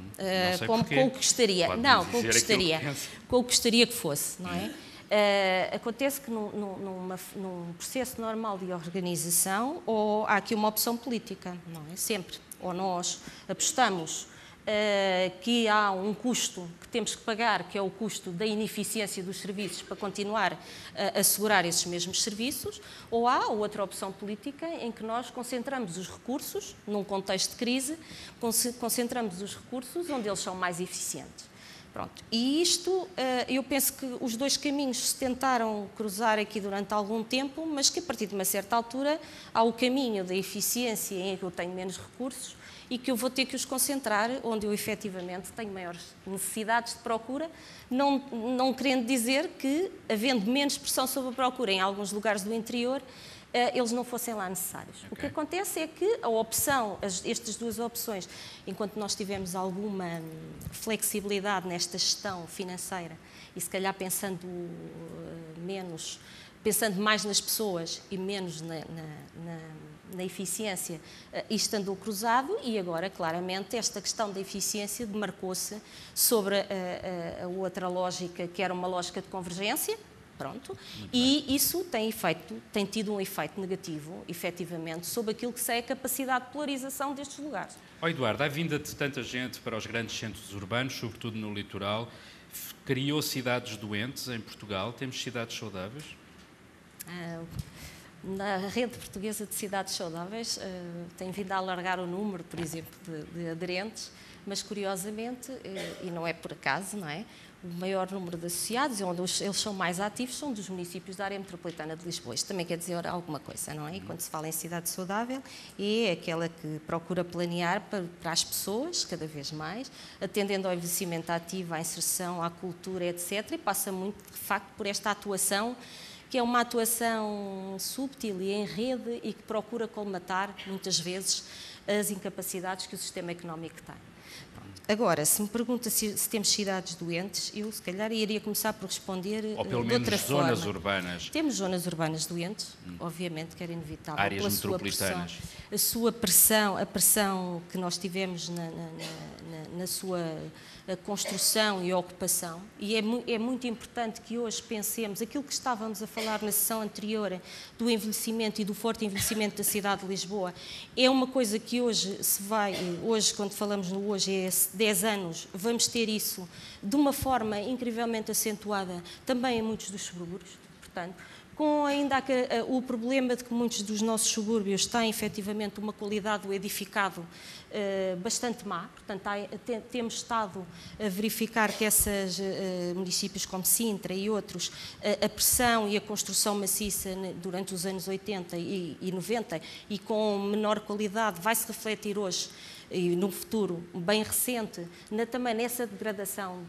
Com o que gostaria. Não, com o que gostaria. Com o que gostaria que fosse, não é? Acontece que num processo normal de organização há aqui uma opção política, não é? Sempre. Ou nós apostamos que há um custo que temos que pagar, que é o custo da ineficiência dos serviços para continuar a assegurar esses mesmos serviços, ou há outra opção política em que nós concentramos os recursos, num contexto de crise, concentramos os recursos onde eles são mais eficientes. Pronto. E isto, eu penso que os dois caminhos se tentaram cruzar aqui durante algum tempo, mas que a partir de uma certa altura há o caminho da eficiência em que eu tenho menos recursos e que eu vou ter que os concentrar onde eu efetivamente tenho maiores necessidades de procura, não querendo dizer que, havendo menos pressão sobre a procura em alguns lugares do interior, eles não fossem lá necessários. Okay. O que acontece é que a opção, estas duas opções, enquanto nós tivemos alguma flexibilidade nesta gestão financeira e se calhar pensando mais nas pessoas e menos na eficiência, e estando cruzado, e agora, claramente, esta questão da eficiência demarcou-se sobre a outra lógica, que era uma lógica de convergência, Pronto. E isso tem tido um efeito negativo, efetivamente, sobre aquilo que é a capacidade de polarização destes lugares. Eduardo, a vinda de tanta gente para os grandes centros urbanos, sobretudo no litoral, criou cidades doentes em Portugal? Temos cidades saudáveis? Na rede portuguesa de cidades saudáveis tem vindo a alargar o número, por exemplo, de aderentes, mas curiosamente, e não é por acaso, não é? O maior número de associados, onde eles são mais ativos, são dos municípios da área metropolitana de Lisboa. Isto também quer dizer alguma coisa, não é? E quando se fala em cidade saudável, é aquela que procura planear para as pessoas, cada vez mais, atendendo ao envelhecimento ativo, à inserção, à cultura, etc. E passa muito, de facto, por esta atuação, que é uma atuação subtil e em rede e que procura colmatar, muitas vezes, as incapacidades que o sistema económico tem. Agora, se me pergunta se temos cidades doentes, eu se calhar iria começar por responder ou pelo de outra menos zonas forma. urbanas. Temos zonas urbanas doentes, obviamente, que era inevitável. Áreas pela metropolitanas. Sua pressão, a pressão que nós tivemos na sua construção e ocupação, e é muito importante que hoje pensemos aquilo que estávamos a falar na sessão anterior do envelhecimento e do forte envelhecimento da cidade de Lisboa, é uma coisa que hoje hoje quando falamos no hoje é 10 anos, vamos ter isso de uma forma incrivelmente acentuada também em muitos dos subúrbios, portanto, com ainda o problema de que muitos dos nossos subúrbios têm efetivamente uma qualidade do edificado bastante má, portanto temos estado a verificar que esses municípios como Sintra e outros, a pressão e a construção maciça durante os anos 80 e 90 e com menor qualidade vai-se refletir hoje e no futuro bem recente, também nessa degradação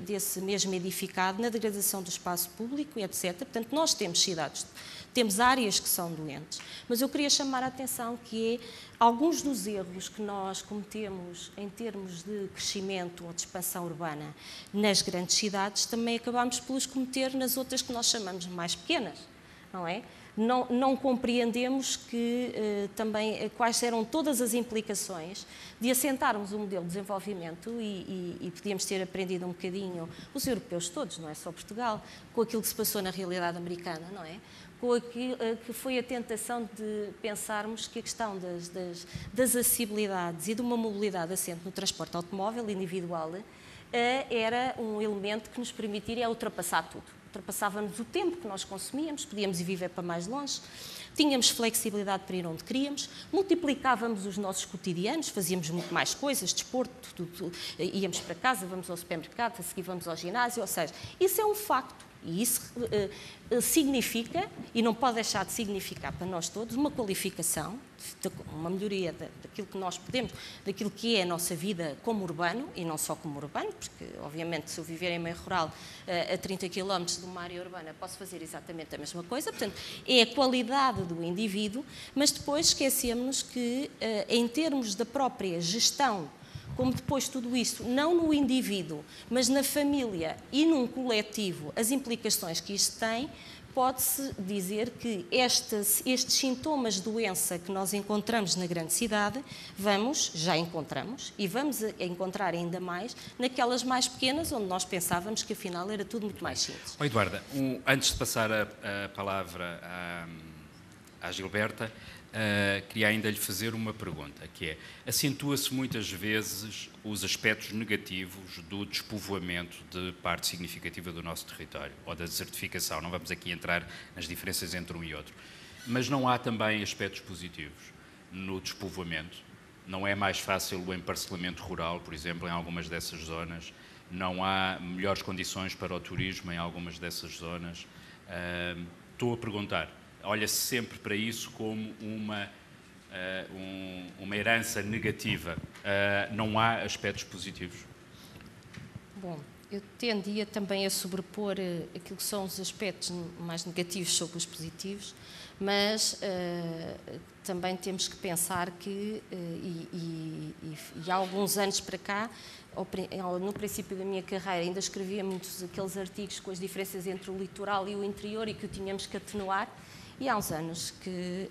desse mesmo edificado, na degradação do espaço público, etc. Portanto, nós temos cidades, temos áreas que são doentes, mas eu queria chamar a atenção que alguns dos erros que nós cometemos em termos de crescimento ou de expansão urbana nas grandes cidades, também acabamos por os cometer nas outras que nós chamamos mais pequenas, não é? Não compreendemos que também quais eram todas as implicações de assentarmos um modelo de desenvolvimento e podíamos ter aprendido um bocadinho, os europeus todos, não é só Portugal, com aquilo que se passou na realidade americana, não é? Com aquilo que foi a tentação de pensarmos que a questão das acessibilidades e de uma mobilidade assente no transporte automóvel individual era um elemento que nos permitiria ultrapassar tudo. Ultrapassávamos o tempo que nós consumíamos, podíamos ir viver para mais longe, tínhamos flexibilidade para ir onde queríamos, multiplicávamos os nossos cotidianos, fazíamos muito mais coisas, desporto, íamos para casa, vamos ao supermercado, a seguir vamos ao ginásio, ou seja, isso é um facto. E isso significa, e não pode deixar de significar para nós todos, uma qualificação, uma melhoria daquilo que nós podemos, daquilo que é a nossa vida como urbano, e não só como urbano, porque, obviamente, se eu viver em meio rural a 30 km de uma área urbana, posso fazer exatamente a mesma coisa. Portanto, é a qualidade do indivíduo, mas depois esquecemos que, em termos da própria gestão, como depois tudo isso, não no indivíduo, mas na família e num coletivo, as implicações que isto tem, pode-se dizer que estes sintomas de doença que nós encontramos na grande cidade, já encontramos, e vamos encontrar ainda mais naquelas mais pequenas, onde nós pensávamos que afinal era tudo muito mais simples. Eduarda, antes de passar a palavra à Gilberta, queria ainda lhe fazer uma pergunta, que é, acentua-se muitas vezes os aspectos negativos do despovoamento de parte significativa do nosso território, ou da desertificação, não vamos aqui entrar nas diferenças entre um e outro, mas não há também aspectos positivos no despovoamento? Não é mais fácil o emparcelamento rural, por exemplo, em algumas dessas zonas? Não há melhores condições para o turismo em algumas dessas zonas? Estou a perguntar. Olha-se sempre para isso como uma herança negativa. Não há aspectos positivos? Bom, eu tendia também a sobrepor aquilo que são os aspectos mais negativos sobre os positivos, mas também temos que pensar que, e há alguns anos para cá, no princípio da minha carreira, ainda escrevia muitos aqueles artigos com as diferenças entre o litoral e o interior e que o tínhamos que atenuar. E há uns anos que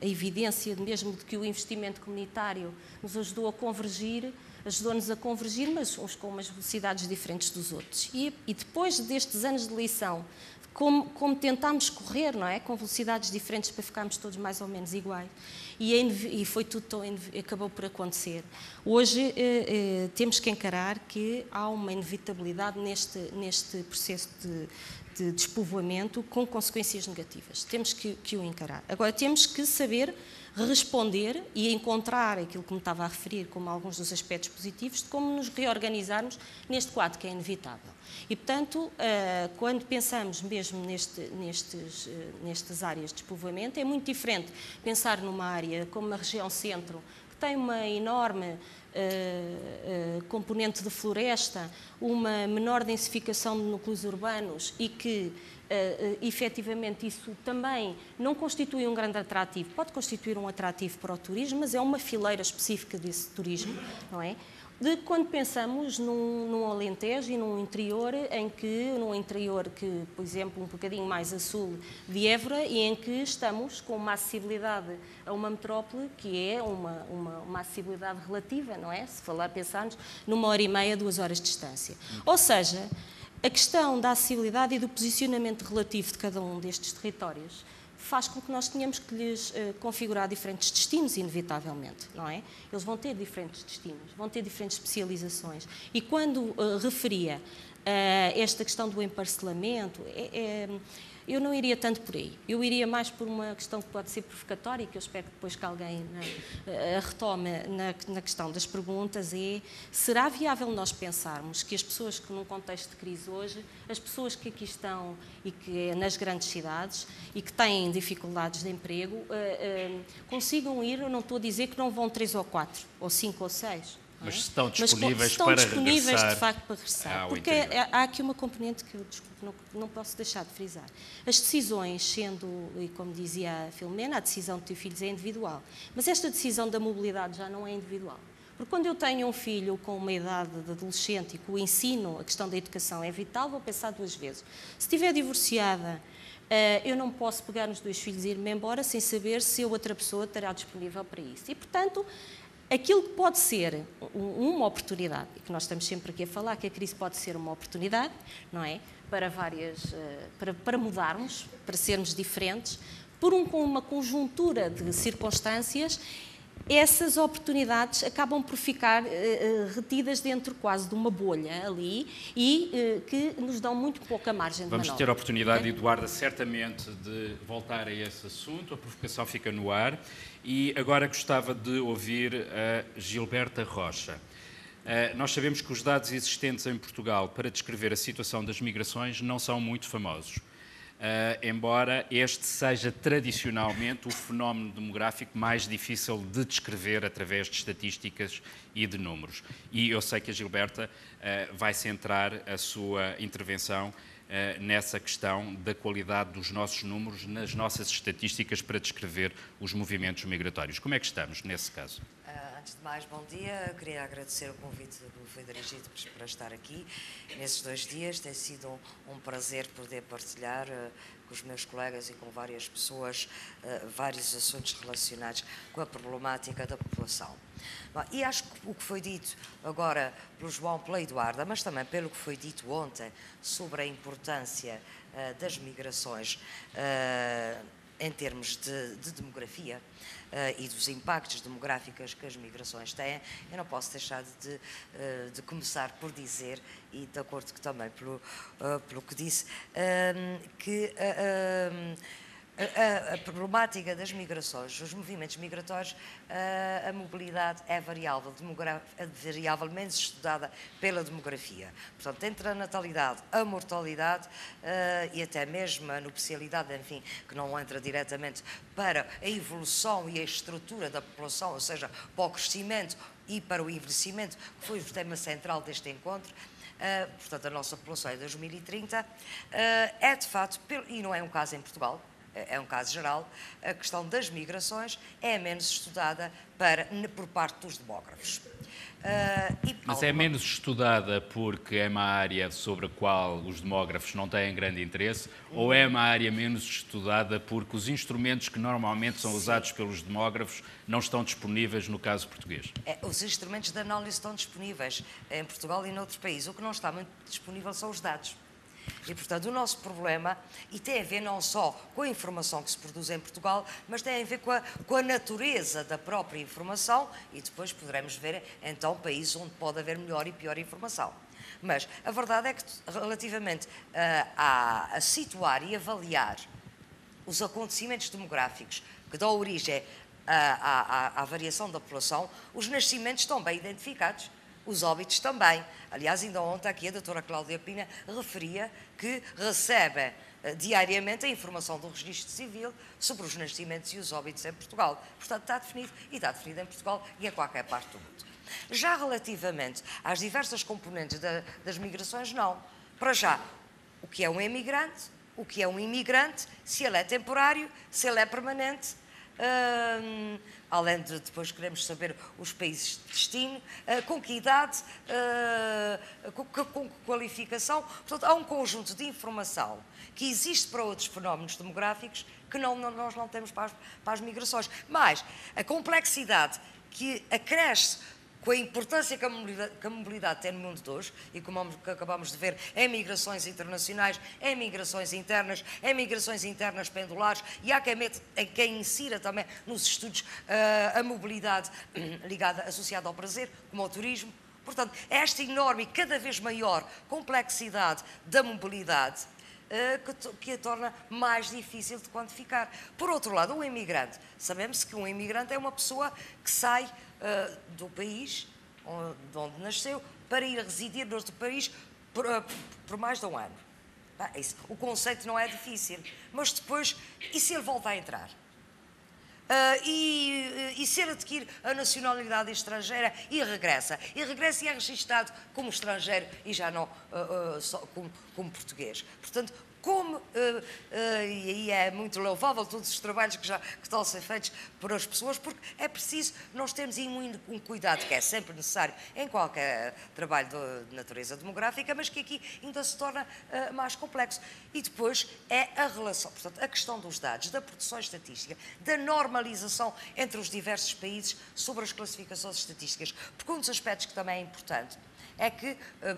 a evidência mesmo de que o investimento comunitário nos ajudou-nos a convergir, mas uns com umas velocidades diferentes dos outros. E depois destes anos de lição, como tentámos correr, não é? Com velocidades diferentes para ficarmos todos mais ou menos iguais. E foi tudo acabou por acontecer. Hoje temos que encarar que há uma inevitabilidade neste processo de despovoamento com consequências negativas. Temos que o encarar. Agora, temos que saber responder e encontrar aquilo que me estava a referir como alguns dos aspectos positivos de como nos reorganizarmos neste quadro que é inevitável. E, portanto, quando pensamos mesmo nestas áreas de despovoamento, é muito diferente pensar numa área como a região centro, que tem uma enorme componente de floresta, uma menor densificação de núcleos urbanos e que efetivamente isso também não constitui um grande atrativo. Pode constituir um atrativo para o turismo, mas é uma fileira específica desse turismo, não é? De quando pensamos num Alentejo e num interior que, por exemplo, um bocadinho mais a sul de Évora e em que estamos com uma acessibilidade a uma metrópole que é uma acessibilidade relativa, não é? Se pensarmos numa hora e meia, 2 horas de distância. Ou seja, a questão da acessibilidade e do posicionamento relativo de cada um destes territórios faz com que nós tenhamos que lhes configurar diferentes destinos, inevitavelmente, não é? Eles vão ter diferentes destinos, vão ter diferentes especializações. E quando referia esta questão do emparcelamento, eu não iria tanto por aí. Eu iria mais por uma questão que pode ser provocatória, que eu espero que depois que alguém retome na questão das perguntas, será viável nós pensarmos que as pessoas que num contexto de crise hoje, as pessoas que aqui estão e que nas grandes cidades e que têm dificuldades de emprego, consigam ir, eu não estou a dizer que não vão 3 ou 4, ou 5 ou 6, mas estão disponíveis mas estão para disponíveis regressar, de facto para regressar. Porque há aqui uma componente que eu não posso deixar de frisar. As decisões, sendo, e como dizia a Filomena, a decisão de ter filhos é individual. Mas esta decisão da mobilidade já não é individual. Porque quando eu tenho um filho com uma idade de adolescente e que o ensino, a questão da educação é vital, vou pensar 2 vezes. Se estiver divorciada, eu não posso pegar nos 2 filhos e ir-me embora sem saber se a outra pessoa estará disponível para isso. E, portanto, aquilo que pode ser uma oportunidade, e que nós estamos sempre aqui a falar, que a crise pode ser uma oportunidade, não é? Para mudarmos, para sermos diferentes, com uma conjuntura de circunstâncias, essas oportunidades acabam por ficar retidas dentro quase de uma bolha ali e que nos dão muito pouca margem de manobra. Vamos ter a oportunidade, Eduarda, certamente de voltar a esse assunto. A provocação fica no ar. E agora gostava de ouvir a Gilberta Rocha. Nós sabemos que os dados existentes em Portugal para descrever a situação das migrações não são muito famosos. Embora este seja tradicionalmente o fenómeno demográfico mais difícil de descrever através de estatísticas e de números. E eu sei que a Gilberta vai centrar a sua intervenção nessa questão da qualidade dos nossos números, nas nossas estatísticas para descrever os movimentos migratórios. Como é que estamos nesse caso? Antes de mais, bom dia. Eu queria agradecer o convite que me foi dirigido para estar aqui. Nesses 2 dias tem sido um prazer poder partilhar com os meus colegas e com várias pessoas vários assuntos relacionados com a problemática da população. Bom, e acho que o que foi dito agora pelo João, pela Eduarda, mas também pelo que foi dito ontem sobre a importância das migrações em termos de demografia e dos impactos demográficos que as migrações têm, eu não posso deixar de começar por dizer, e de acordo também pelo que disse, que a problemática das migrações, os movimentos migratórios, a mobilidade é variavelmente estudada pela demografia. Portanto, entre a natalidade, a mortalidade e até mesmo a nupcialidade, enfim, que não entra diretamente para a evolução e a estrutura da população, ou seja, para o crescimento e para o envelhecimento, que foi o tema central deste encontro. Portanto, a nossa população é 2030, é de facto, e não é um caso em Portugal, é um caso geral, a questão das migrações é menos estudada por parte dos demógrafos. Mas é menos estudada porque é uma área sobre a qual os demógrafos não têm grande interesse, ou é uma área menos estudada porque os instrumentos que normalmente são usados pelos demógrafos não estão disponíveis no caso português? Os instrumentos de análise estão disponíveis em Portugal e noutros países. O que não está muito disponível são os dados. E, portanto, o nosso problema, e tem a ver não só com a informação que se produz em Portugal, mas tem a ver com a natureza da própria informação, e depois poderemos ver, então, países onde pode haver melhor e pior informação. Mas a verdade é que, relativamente a situar e avaliar os acontecimentos demográficos que dão origem à variação da população, os nascimentos estão bem identificados. Os óbitos também. Aliás, ainda ontem aqui a doutora Cláudia Pina referia que recebe diariamente a informação do Registro Civil sobre os nascimentos e os óbitos em Portugal. Portanto, está definido, e está definido em Portugal e em qualquer parte do mundo. Já relativamente às diversas componentes das migrações, não. Para já, o que é um emigrante, o que é um imigrante, se ele é temporário, se ele é permanente, além de depois queremos saber os países de destino, com que idade, com que qualificação. Portanto, há um conjunto de informação que existe para outros fenómenos demográficos que nós não temos para as migrações. Mas a complexidade que acresce com a importância que a mobilidade tem no mundo de hoje, e como acabamos de ver, em migrações internacionais, em migrações internas pendulares, e há quem insira também nos estudos a mobilidade ligada, associada ao prazer, como ao turismo. Portanto, esta enorme e cada vez maior complexidade da mobilidade que a torna mais difícil de quantificar. Por outro lado, um imigrante. Sabemos que um imigrante é uma pessoa que sai do país de onde nasceu para ir residir no outro país por mais de um ano. O conceito não é difícil. Mas depois, e se ele volta a entrar? E se ele adquire a nacionalidade estrangeira e regressa e é registado como estrangeiro e já não como português. Portanto, e aí é muito louvável todos os trabalhos que estão a ser feitos por as pessoas, porque é preciso nós termos um cuidado que é sempre necessário em qualquer trabalho de natureza demográfica, mas que aqui ainda se torna mais complexo. E depois é a relação, portanto, a questão dos dados, da produção estatística, da normalização entre os diversos países sobre as classificações estatísticas, porque um dos aspectos que também é importante é que,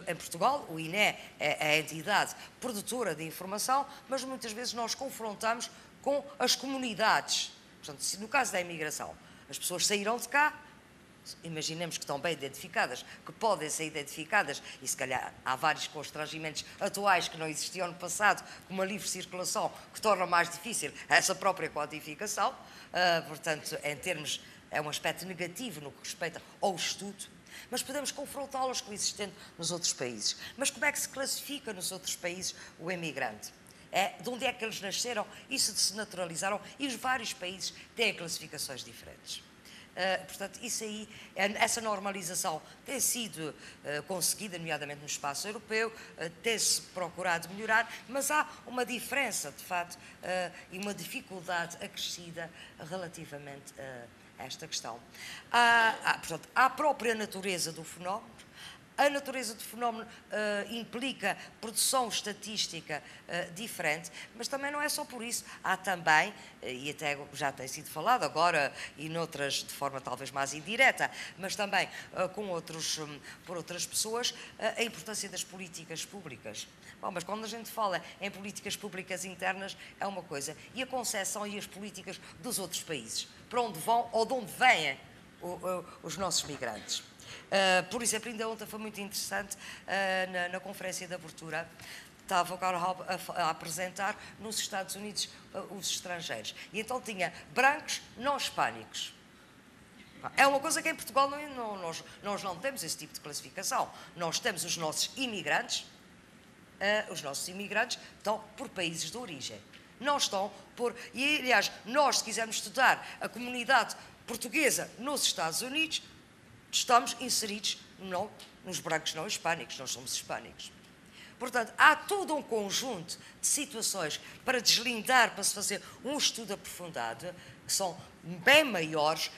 em Portugal, o INE é a entidade produtora de informação, mas muitas vezes nós confrontamos com as comunidades. Portanto, se no caso da imigração, as pessoas saíram de cá, imaginemos que estão bem identificadas, que podem ser identificadas, e se calhar há vários constrangimentos atuais que não existiam no passado, como a livre circulação, que torna mais difícil essa própria quantificação. Portanto, em termos, é um aspecto negativo no que respeita ao estudo. Mas podemos confrontá-los com o existente nos outros países. Mas como é que se classifica nos outros países o emigrante? De onde é que eles nasceram e se naturalizaram? E os vários países têm classificações diferentes. Portanto, isso aí, essa normalização tem sido conseguida, nomeadamente no espaço europeu, tem-se procurado melhorar, mas há uma diferença, de facto, e uma dificuldade acrescida relativamente a esta questão. Portanto, há a própria natureza do fenómeno. A natureza do fenómeno implica produção estatística diferente, mas também não é só por isso. Há também, e até já tem sido falado agora e noutras de forma talvez mais indireta, mas também por outras pessoas, a importância das políticas públicas. Bom, mas quando a gente fala em políticas públicas internas é uma coisa, e a concepção e as políticas dos outros países, para onde vão ou de onde vêm os nossos migrantes. Por exemplo, ainda ontem foi muito interessante, na conferência de abertura, estava o Karl Haupt a apresentar nos Estados Unidos os estrangeiros. E então tinha brancos não hispânicos. É uma coisa que em Portugal nós não temos esse tipo de classificação. Nós temos os nossos imigrantes estão por países de origem. Não estão por... E, aliás, nós, se quisermos estudar a comunidade portuguesa nos Estados Unidos, estamos inseridos nos brancos não hispânicos, nós somos hispânicos. Portanto, há todo um conjunto de situações para deslindar, para se fazer um estudo aprofundado, que são bem maiores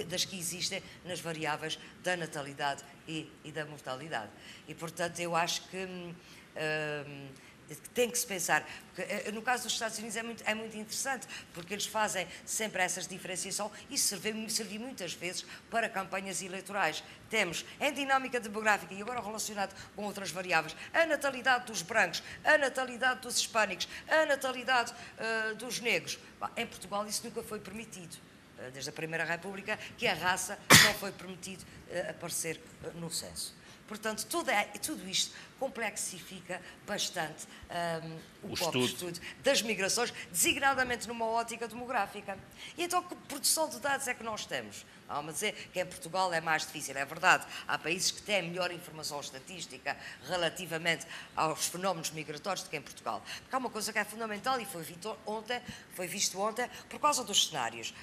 das que existem nas variáveis da natalidade e da mortalidade. E, portanto, eu acho que tem que se pensar, porque, no caso dos Estados Unidos é muito interessante, porque eles fazem sempre essa diferenciação e serve muitas vezes para campanhas eleitorais. Temos, em dinâmica demográfica, e agora relacionado com outras variáveis, a natalidade dos brancos, a natalidade dos hispânicos, a natalidade dos negros. Em Portugal isso nunca foi permitido. Desde a Primeira República, que a raça não foi permitido aparecer no censo. Portanto, tudo isto complexifica bastante o próprio estudo das migrações, designadamente numa ótica demográfica. E então, que produção de dados é que nós temos? Vamos dizer que em Portugal é mais difícil, é verdade. Há países que têm melhor informação estatística relativamente aos fenómenos migratórios do que em Portugal. Porque há uma coisa que é fundamental e foi visto ontem por causa dos cenários.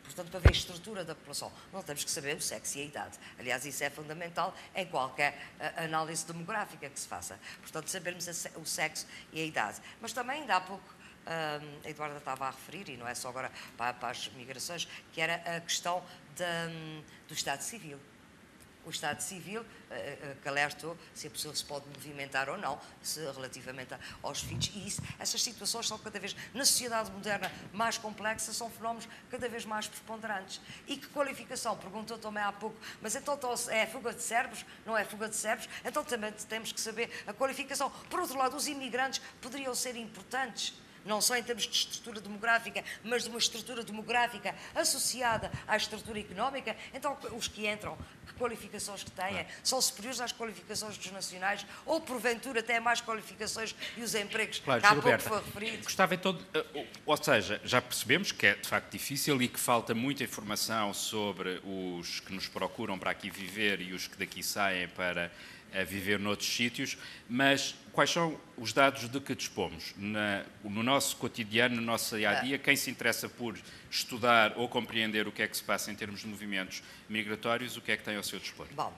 Portanto, para ver a estrutura da população, não temos que saber o sexo e a idade. Aliás, isso é fundamental em qualquer análise demográfica que se faça. Portanto, sabermos o sexo e a idade. Mas também, ainda há pouco, a Eduarda estava a referir, e não é só agora para as migrações, que era a questão do Estado Civil. O Estado Civil, que alertou se a pessoa se pode movimentar ou não, relativamente aos filhos, e essas situações são cada vez, na sociedade moderna mais complexa, são fenómenos cada vez mais preponderantes. E que qualificação? Perguntou também há pouco, mas então é fuga de cérebros? Não é fuga de cérebros? Então também temos que saber a qualificação. Por outro lado, os imigrantes poderiam ser importantes, não só em termos de estrutura demográfica, mas de uma estrutura demográfica associada à estrutura económica. Então, os que entram, que qualificações que têm? São superiores às qualificações dos nacionais? Ou, porventura, têm mais qualificações e os empregos que há pouco foi referido? Gostava então, ou seja, já percebemos que é de facto difícil e que falta muita informação sobre os que nos procuram para aqui viver e os que daqui saem para viver noutros sítios, mas quais são os dados de que dispomos? No nosso cotidiano, no nosso dia-a-dia, quem se interessa por estudar ou compreender o que é que se passa em termos de movimentos migratórios, o que é que tem ao seu dispor? Bom,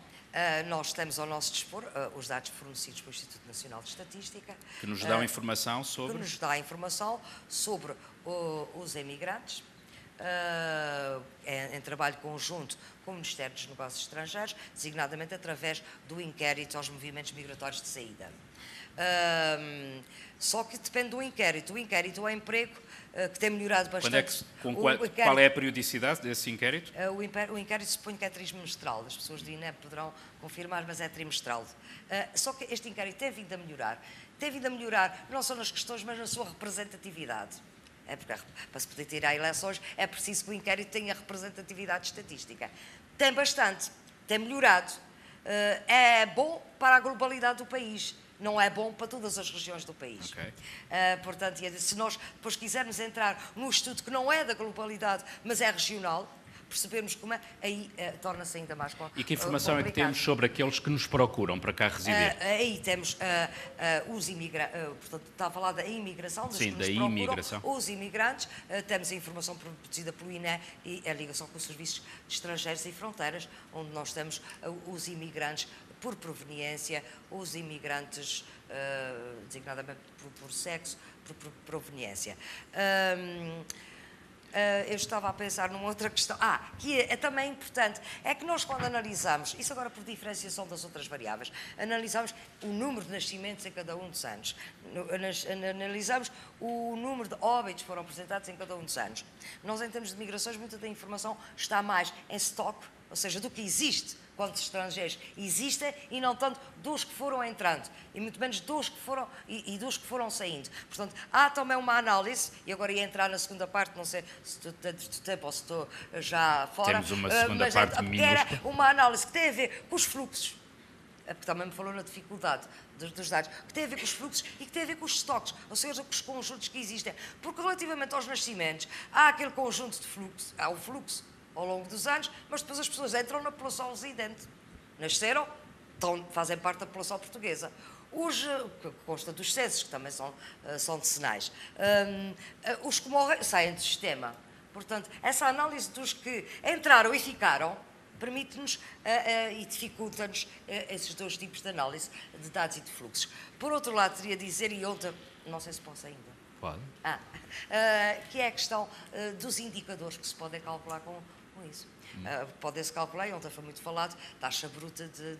nós temos ao nosso dispor os dados fornecidos pelo Instituto Nacional de Estatística. Que nos dão informação sobre? Que nos dá informação sobre os emigrantes, em trabalho conjunto com o Ministério dos Negócios Estrangeiros, designadamente através do inquérito aos movimentos migratórios de saída. Só que depende do inquérito. O inquérito ao emprego, que tem melhorado bastante. Qual é a periodicidade desse inquérito? O inquérito suponho que é trimestral. As pessoas do INEP poderão confirmar, mas é trimestral. Só que este inquérito tem vindo a melhorar. Tem vindo a melhorar não só nas questões, mas na sua representatividade. Porque para se poder tirar eleições é preciso que o inquérito tenha representatividade estatística. Tem bastante, tem melhorado. É bom para a globalidade do país, não é bom para todas as regiões do país. Okay. Portanto, se nós depois quisermos entrar num estudo que não é da globalidade, mas é regional, percebemos como é, aí torna-se ainda mais complicado. E que informação é que temos sobre aqueles que nos procuram para cá residir? Aí temos os imigrantes, portanto, está a falar da imigração, dos Sim, que nos da procuram, imigração. os imigrantes, temos a informação produzida pelo INE e a ligação com os serviços de estrangeiros e fronteiras, onde nós temos os imigrantes por proveniência, os imigrantes designadamente por sexo, por proveniência. Eu estava a pensar numa outra questão, que é também importante, é que nós quando analisamos, isso agora por diferenciação das outras variáveis, analisamos o número de nascimentos em cada um dos anos, analisamos o número de óbitos que foram apresentados em cada um dos anos. Nós, em termos de migrações, muita da informação está mais em stock, ou seja, do que existe, quantos estrangeiros existem e não tanto dos que foram entrando e muito menos dos que foram e dos que foram saindo. Portanto, há também uma análise, e agora ia entrar na segunda parte, não sei se estou dentro do tempo ou se estou já fora. Temos uma segunda parte minúscula. Era uma análise que tem a ver com os fluxos, porque também me falou na dificuldade dos dados, que tem a ver com os fluxos e que tem a ver com os estoques, ou seja, com os conjuntos que existem. Porque relativamente aos nascimentos, há aquele conjunto de fluxo, há o fluxo ao longo dos anos, mas depois as pessoas entram na população residente. Nasceram, fazem parte da população portuguesa. Os, que consta dos censos, que também são decenais. Os que morrem saem do sistema. Portanto, essa análise dos que entraram e ficaram, permite-nos e dificulta-nos esses dois tipos de análise de dados e de fluxos. Por outro lado, teria de dizer, e outra, não sei se posso ainda, Pode. que é a questão dos indicadores que se podem calcular com isso. Podem-se calcular, e ontem foi muito falado, taxa bruta de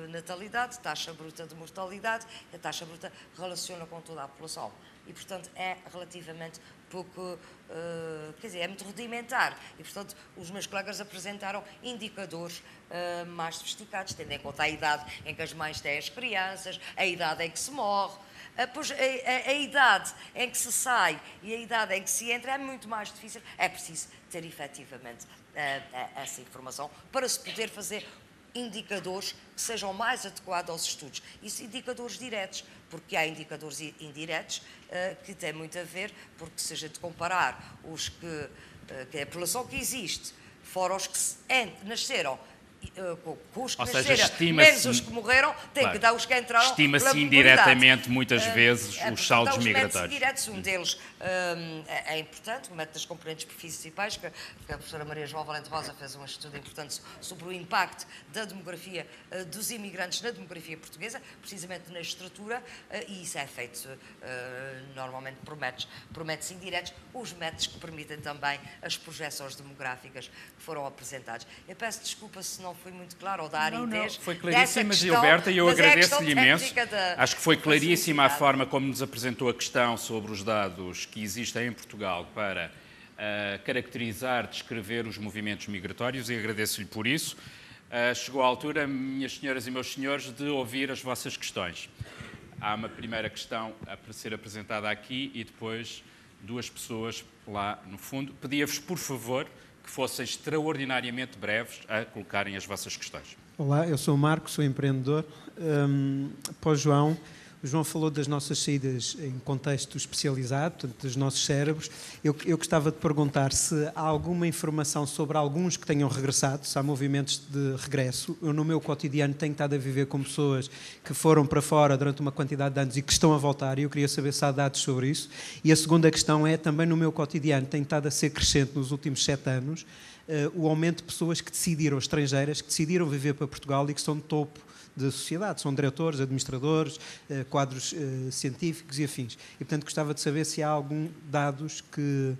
natalidade, taxa bruta de mortalidade, a taxa bruta relaciona com toda a população. E, portanto, é relativamente pouco, quer dizer, é muito rudimentar. E, portanto, os meus colegas apresentaram indicadores mais sofisticados, tendo em conta a idade em que as mães têm as crianças, a idade em que se morre, pois a idade em que se sai e a idade em que se entra é muito mais difícil. É preciso ter, efetivamente, essa informação para se poder fazer indicadores que sejam mais adequados aos estudos. Isso, indicadores diretos, porque há indicadores indiretos que têm muito a ver, porque se a gente comparar os que a população que existe, fora os que nasceram, com os que nasceram, menos os que morreram, tem que dar os que entraram. Estima-se indiretamente, muitas vezes, os saldos migratórios. Os indiretos, um deles é importante, o método das componentes principais, que a professora Maria João Valente Rosa fez um estudo importante sobre o impacto da demografia dos imigrantes na demografia portuguesa, precisamente na estrutura, e isso é feito normalmente por métodos indiretos, os métodos que permitem também as projeções demográficas que foram apresentados. Eu peço desculpa se não foi muito claro, ou da área não, foi claríssima, Gilberta, e eu agradeço-lhe imenso. Acho que foi claríssima a forma como nos apresentou a questão sobre os dados que existem em Portugal para caracterizar, descrever os movimentos migratórios, e agradeço-lhe por isso. Chegou a altura, minhas senhoras e meus senhores, de ouvir as vossas questões. Há uma primeira questão a ser apresentada aqui e depois duas pessoas lá no fundo. Pedia-vos, por favor, que fossem extraordinariamente breves a colocarem as vossas questões. Olá, eu sou o Marco, sou empreendedor. Para o João falou das nossas saídas em contexto especializado, portanto, dos nossos cérebros. Eu gostava de perguntar se há alguma informação sobre alguns que tenham regressado, se há movimentos de regresso. Eu, no meu cotidiano, tenho estado a viver com pessoas que foram para fora durante uma quantidade de anos e que estão a voltar, e eu queria saber se há dados sobre isso. E a segunda questão é, também no meu cotidiano, tem estado a ser crescente nos últimos 7 anos, o aumento de pessoas que decidiram, estrangeiras, que decidiram viver para Portugal e que são de topo da sociedade, são diretores, administradores, quadros científicos e afins. E, portanto, gostava de saber se há algum dados que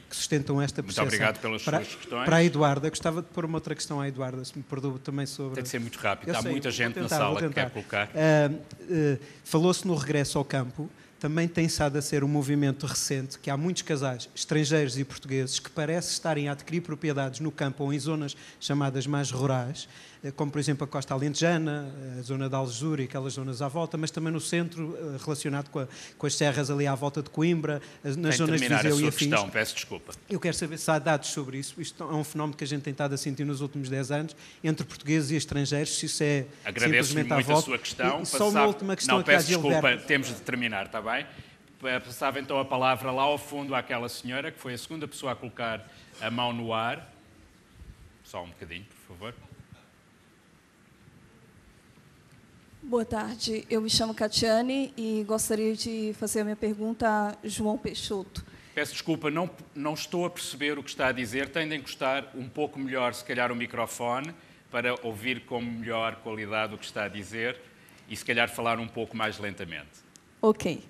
sustentam esta percepção. Muito obrigado pelas suas questões. Para a Eduarda, gostava de pôr uma outra questão à Eduarda, se me perdoa também sobre... Tem de ser muito rápido, há muita gente na sala que quer colocar. Falou-se no regresso ao campo. Também tem estado a ser um movimento recente que há muitos casais estrangeiros e portugueses que parecem estarem a adquirir propriedades no campo ou em zonas chamadas mais rurais, como por exemplo a Costa Alentejana, a zona de Algesur e aquelas zonas à volta, mas também no centro, relacionado com as serras ali à volta de Coimbra, nas zonas de Viseu e afins. Questão, peço desculpa. Eu quero saber se há dados sobre isso. Isto é um fenómeno que a gente tem estado a sentir nos últimos 10 anos, entre portugueses e estrangeiros, se isso é agradeço-lhe muito a sua questão. E só uma última questão aqui à Gilberta. Desculpa, temos de terminar, está bem? Passava então a palavra lá ao fundo àquela senhora, que foi a segunda pessoa a colocar a mão no ar. Só um bocadinho, por favor. Boa tarde, eu me chamo Catiane e gostaria de fazer a minha pergunta a João Peixoto. Peço desculpa, não estou a perceber o que está a dizer. Tem de encostar um pouco melhor, se calhar, o microfone, para ouvir com melhor qualidade o que está a dizer e, se calhar, falar um pouco mais lentamente. Ok.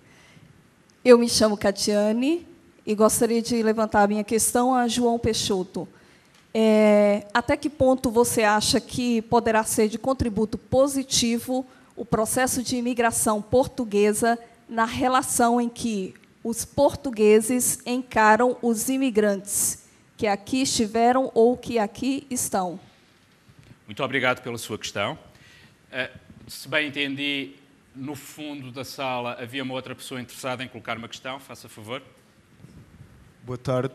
Eu me chamo Catiane e gostaria de levantar a minha questão a João Peixoto. Até que ponto você acha que poderá ser de contributo positivo o processo de imigração portuguesa na relação em que os portugueses encaram os imigrantes que aqui estiveram ou que aqui estão? Muito obrigado pela sua questão. Se bem entendi, no fundo da sala havia uma outra pessoa interessada em colocar uma questão. Faça favor. Boa tarde.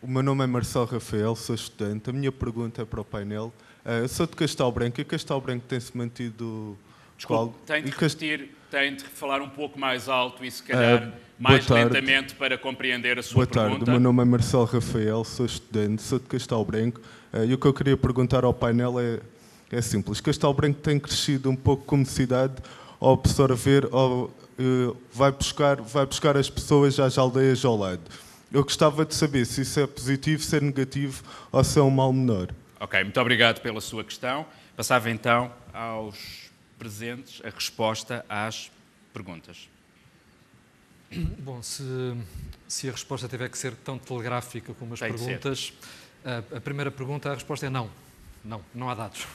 O meu nome é Marcelo Rafael, sou estudante. A minha pergunta é para o painel. Eu sou de Castelo Branco e Castelo Branco tem-se mantido... Desculpe, tem de repetir, tem de falar um pouco mais alto e, se calhar, mais lentamente para compreender a sua pergunta. Boa tarde. O meu nome é Marcelo Rafael, sou estudante, sou de Castelo Branco. E o que eu queria perguntar ao painel é simples. Castelo Branco tem crescido um pouco como cidade ao absorver, vai buscar as pessoas às aldeias ao lado. Eu gostava de saber se isso é positivo, se é negativo ou se é um mal menor. Ok, muito obrigado pela sua questão. Passava então aos presentes a resposta às perguntas. Bom, se a resposta tiver que ser tão telegráfica como as perguntas, a primeira pergunta, a resposta é não. Não há dados.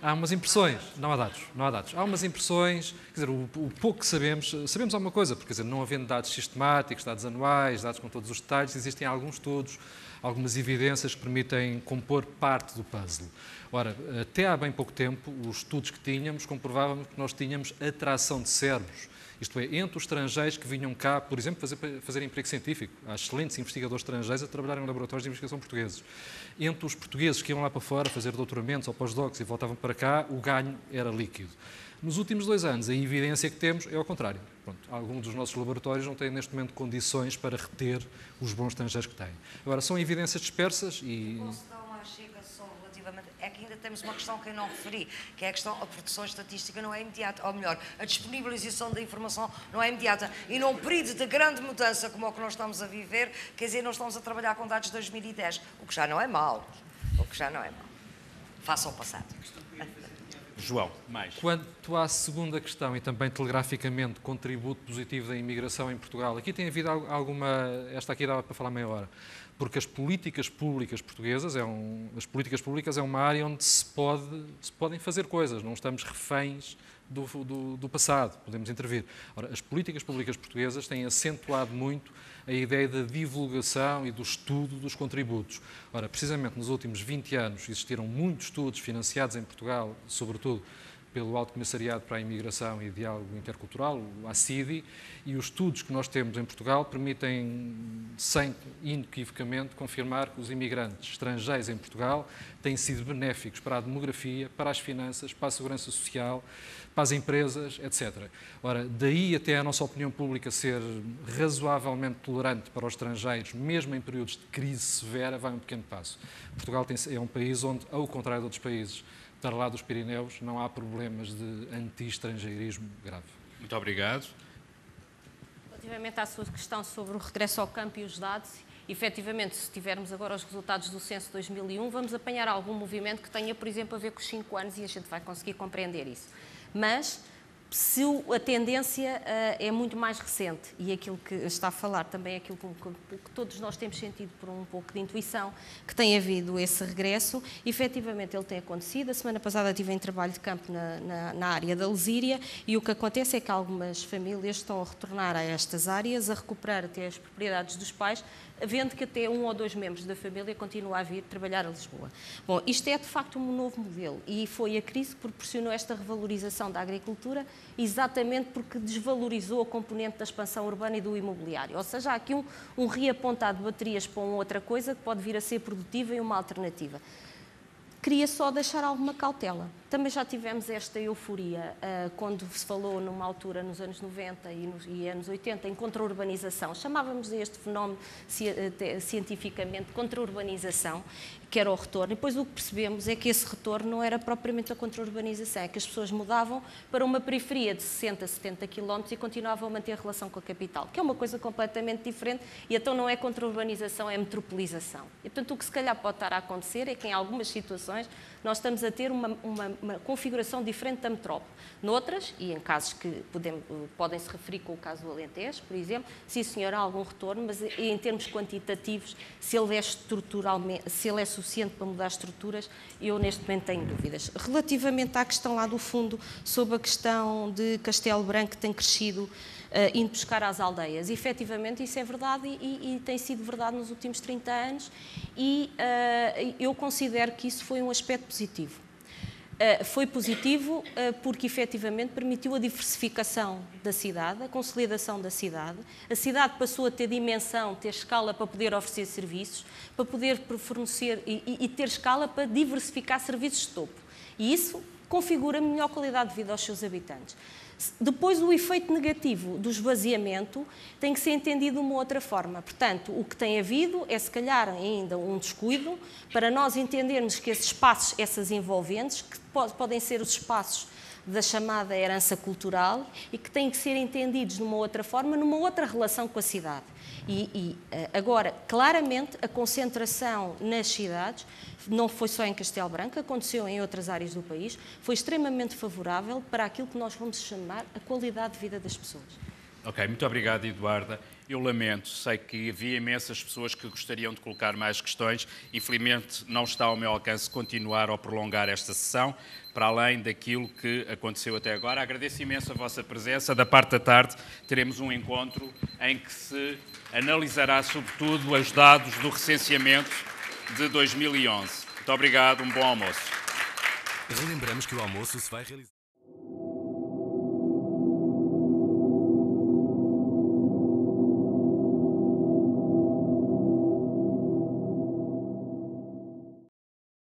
Há umas impressões, não há dados. Há umas impressões, quer dizer, o pouco que sabemos alguma coisa, porque, quer dizer, não havendo dados sistemáticos, dados anuais, dados com todos os detalhes, existem alguns estudos, algumas evidências que permitem compor parte do puzzle. Ora, até há bem pouco tempo, os estudos que tínhamos comprovavam que nós tínhamos atração de cérebros, isto é, entre os estrangeiros que vinham cá, por exemplo, fazer emprego científico. Há excelentes investigadores estrangeiros a trabalhar em laboratórios de investigação portugueses. Entre os portugueses que iam lá para fora fazer doutoramentos ou pós-docs e voltavam para cá, o ganho era líquido. Nos últimos 2 anos, a evidência que temos é ao contrário. Pronto, alguns dos nossos laboratórios não têm neste momento condições para reter os bons estrangeiros que têm. Agora, são evidências dispersas e... É que ainda temos uma questão que eu não referi, que é a questão, a produção estatística não é imediata, ou melhor, a disponibilização da informação não é imediata. E num período de grande mudança como o que nós estamos a viver, quer dizer, nós estamos a trabalhar com dados de 2010, o que já não é mau. Faça ao passado. João, mais. Quanto à segunda questão, e também telegraficamente, contributo positivo da imigração em Portugal, aqui tem havido alguma... Esta aqui dava para falar meia hora. Porque as políticas públicas portuguesas é uma área onde se podem fazer coisas, não estamos reféns do passado, podemos intervir. Ora, as políticas públicas portuguesas têm acentuado muito a ideia da divulgação e do estudo dos contributos. Ora, precisamente nos últimos 20 anos existiram muitos estudos financiados em Portugal, sobretudo pelo Alto Comissariado para a Imigração e Diálogo Intercultural, o ACIDI, e os estudos que nós temos em Portugal permitem, sem inequivocamente, confirmar que os imigrantes estrangeiros em Portugal têm sido benéficos para a demografia, para as finanças, para a segurança social, para as empresas, etc. Ora, daí até a nossa opinião pública ser razoavelmente tolerante para os estrangeiros, mesmo em períodos de crise severa, vai um pequeno passo. Portugal é um país onde, ao contrário de outros países, para lá dos Pirineus, não há problemas de anti-estrangeirismo grave. Muito obrigado. Relativamente à sua questão sobre o regresso ao campo e os dados, efetivamente, se tivermos agora os resultados do Censo 2001, vamos apanhar algum movimento que tenha, por exemplo, a ver com os 5 anos e a gente vai conseguir compreender isso. Mas se a tendência é muito mais recente e aquilo que está a falar também é aquilo que todos nós temos sentido por um pouco de intuição, que tem havido esse regresso, efetivamente ele tem acontecido. A semana passada estive em trabalho de campo na área da Lesíria e o que acontece é que algumas famílias estão a retornar a estas áreas, a recuperar até as propriedades dos pais, vendo que até 1 ou 2 membros da família continuam a vir trabalhar a Lisboa. Bom, isto é de facto um novo modelo e foi a crise que proporcionou esta revalorização da agricultura exatamente porque desvalorizou a componente da expansão urbana e do imobiliário. Ou seja, há aqui um reapontar de baterias para uma outra coisa que pode vir a ser produtiva e uma alternativa. Queria só deixar alguma cautela. Também já tivemos esta euforia quando se falou numa altura nos anos 90 e anos 80 em contra-urbanização. Chamávamos este fenómeno cientificamente contra-urbanização, que era o retorno. E depois o que percebemos é que esse retorno não era propriamente a contra-urbanização, é que as pessoas mudavam para uma periferia de 60, 70 km e continuavam a manter a relação com a capital, que é uma coisa completamente diferente e então não é contra-urbanização, é metropolização. E portanto o que se calhar pode estar a acontecer é que em algumas situações nós estamos a ter uma configuração diferente da metrópole. Noutras, e em casos que podem-se referir com o caso do Alentejo, por exemplo, sim senhor, há algum retorno, mas em termos quantitativos, se ele é suficiente para mudar estruturas, eu neste momento tenho dúvidas. Relativamente à questão lá do fundo, sobre a questão de Castelo Branco que tem crescido indo buscar às aldeias. Efetivamente, isso é verdade e tem sido verdade nos últimos 30 anos e eu considero que isso foi um aspecto positivo. Foi positivo porque, efetivamente, permitiu a diversificação da cidade, a consolidação da cidade. A cidade passou a ter dimensão, ter escala para poder oferecer serviços, para poder fornecer e ter escala para diversificar serviços de topo. E isso configura melhor qualidade de vida aos seus habitantes. Depois, o efeito negativo do esvaziamento tem que ser entendido de uma outra forma. Portanto, o que tem havido é, se calhar, ainda um descuido para nós entendermos que esses espaços, essas envolventes, que podem ser os espaços da chamada herança cultural e que têm que ser entendidos de uma outra forma, numa outra relação com a cidade. Agora, claramente, a concentração nas cidades não foi só em Castelo Branco, aconteceu em outras áreas do país, foi extremamente favorável para aquilo que nós vamos chamar a qualidade de vida das pessoas. Ok, muito obrigado, Eduarda. Eu lamento, sei que havia imensas pessoas que gostariam de colocar mais questões. Infelizmente, não está ao meu alcance continuar ou prolongar esta sessão, para além daquilo que aconteceu até agora. Agradeço imenso a vossa presença. Da parte da tarde teremos um encontro em que se analisará, sobretudo, os dados do recenseamento de 2011. Muito obrigado, um bom almoço. Relembramos que o almoço se vai realizar.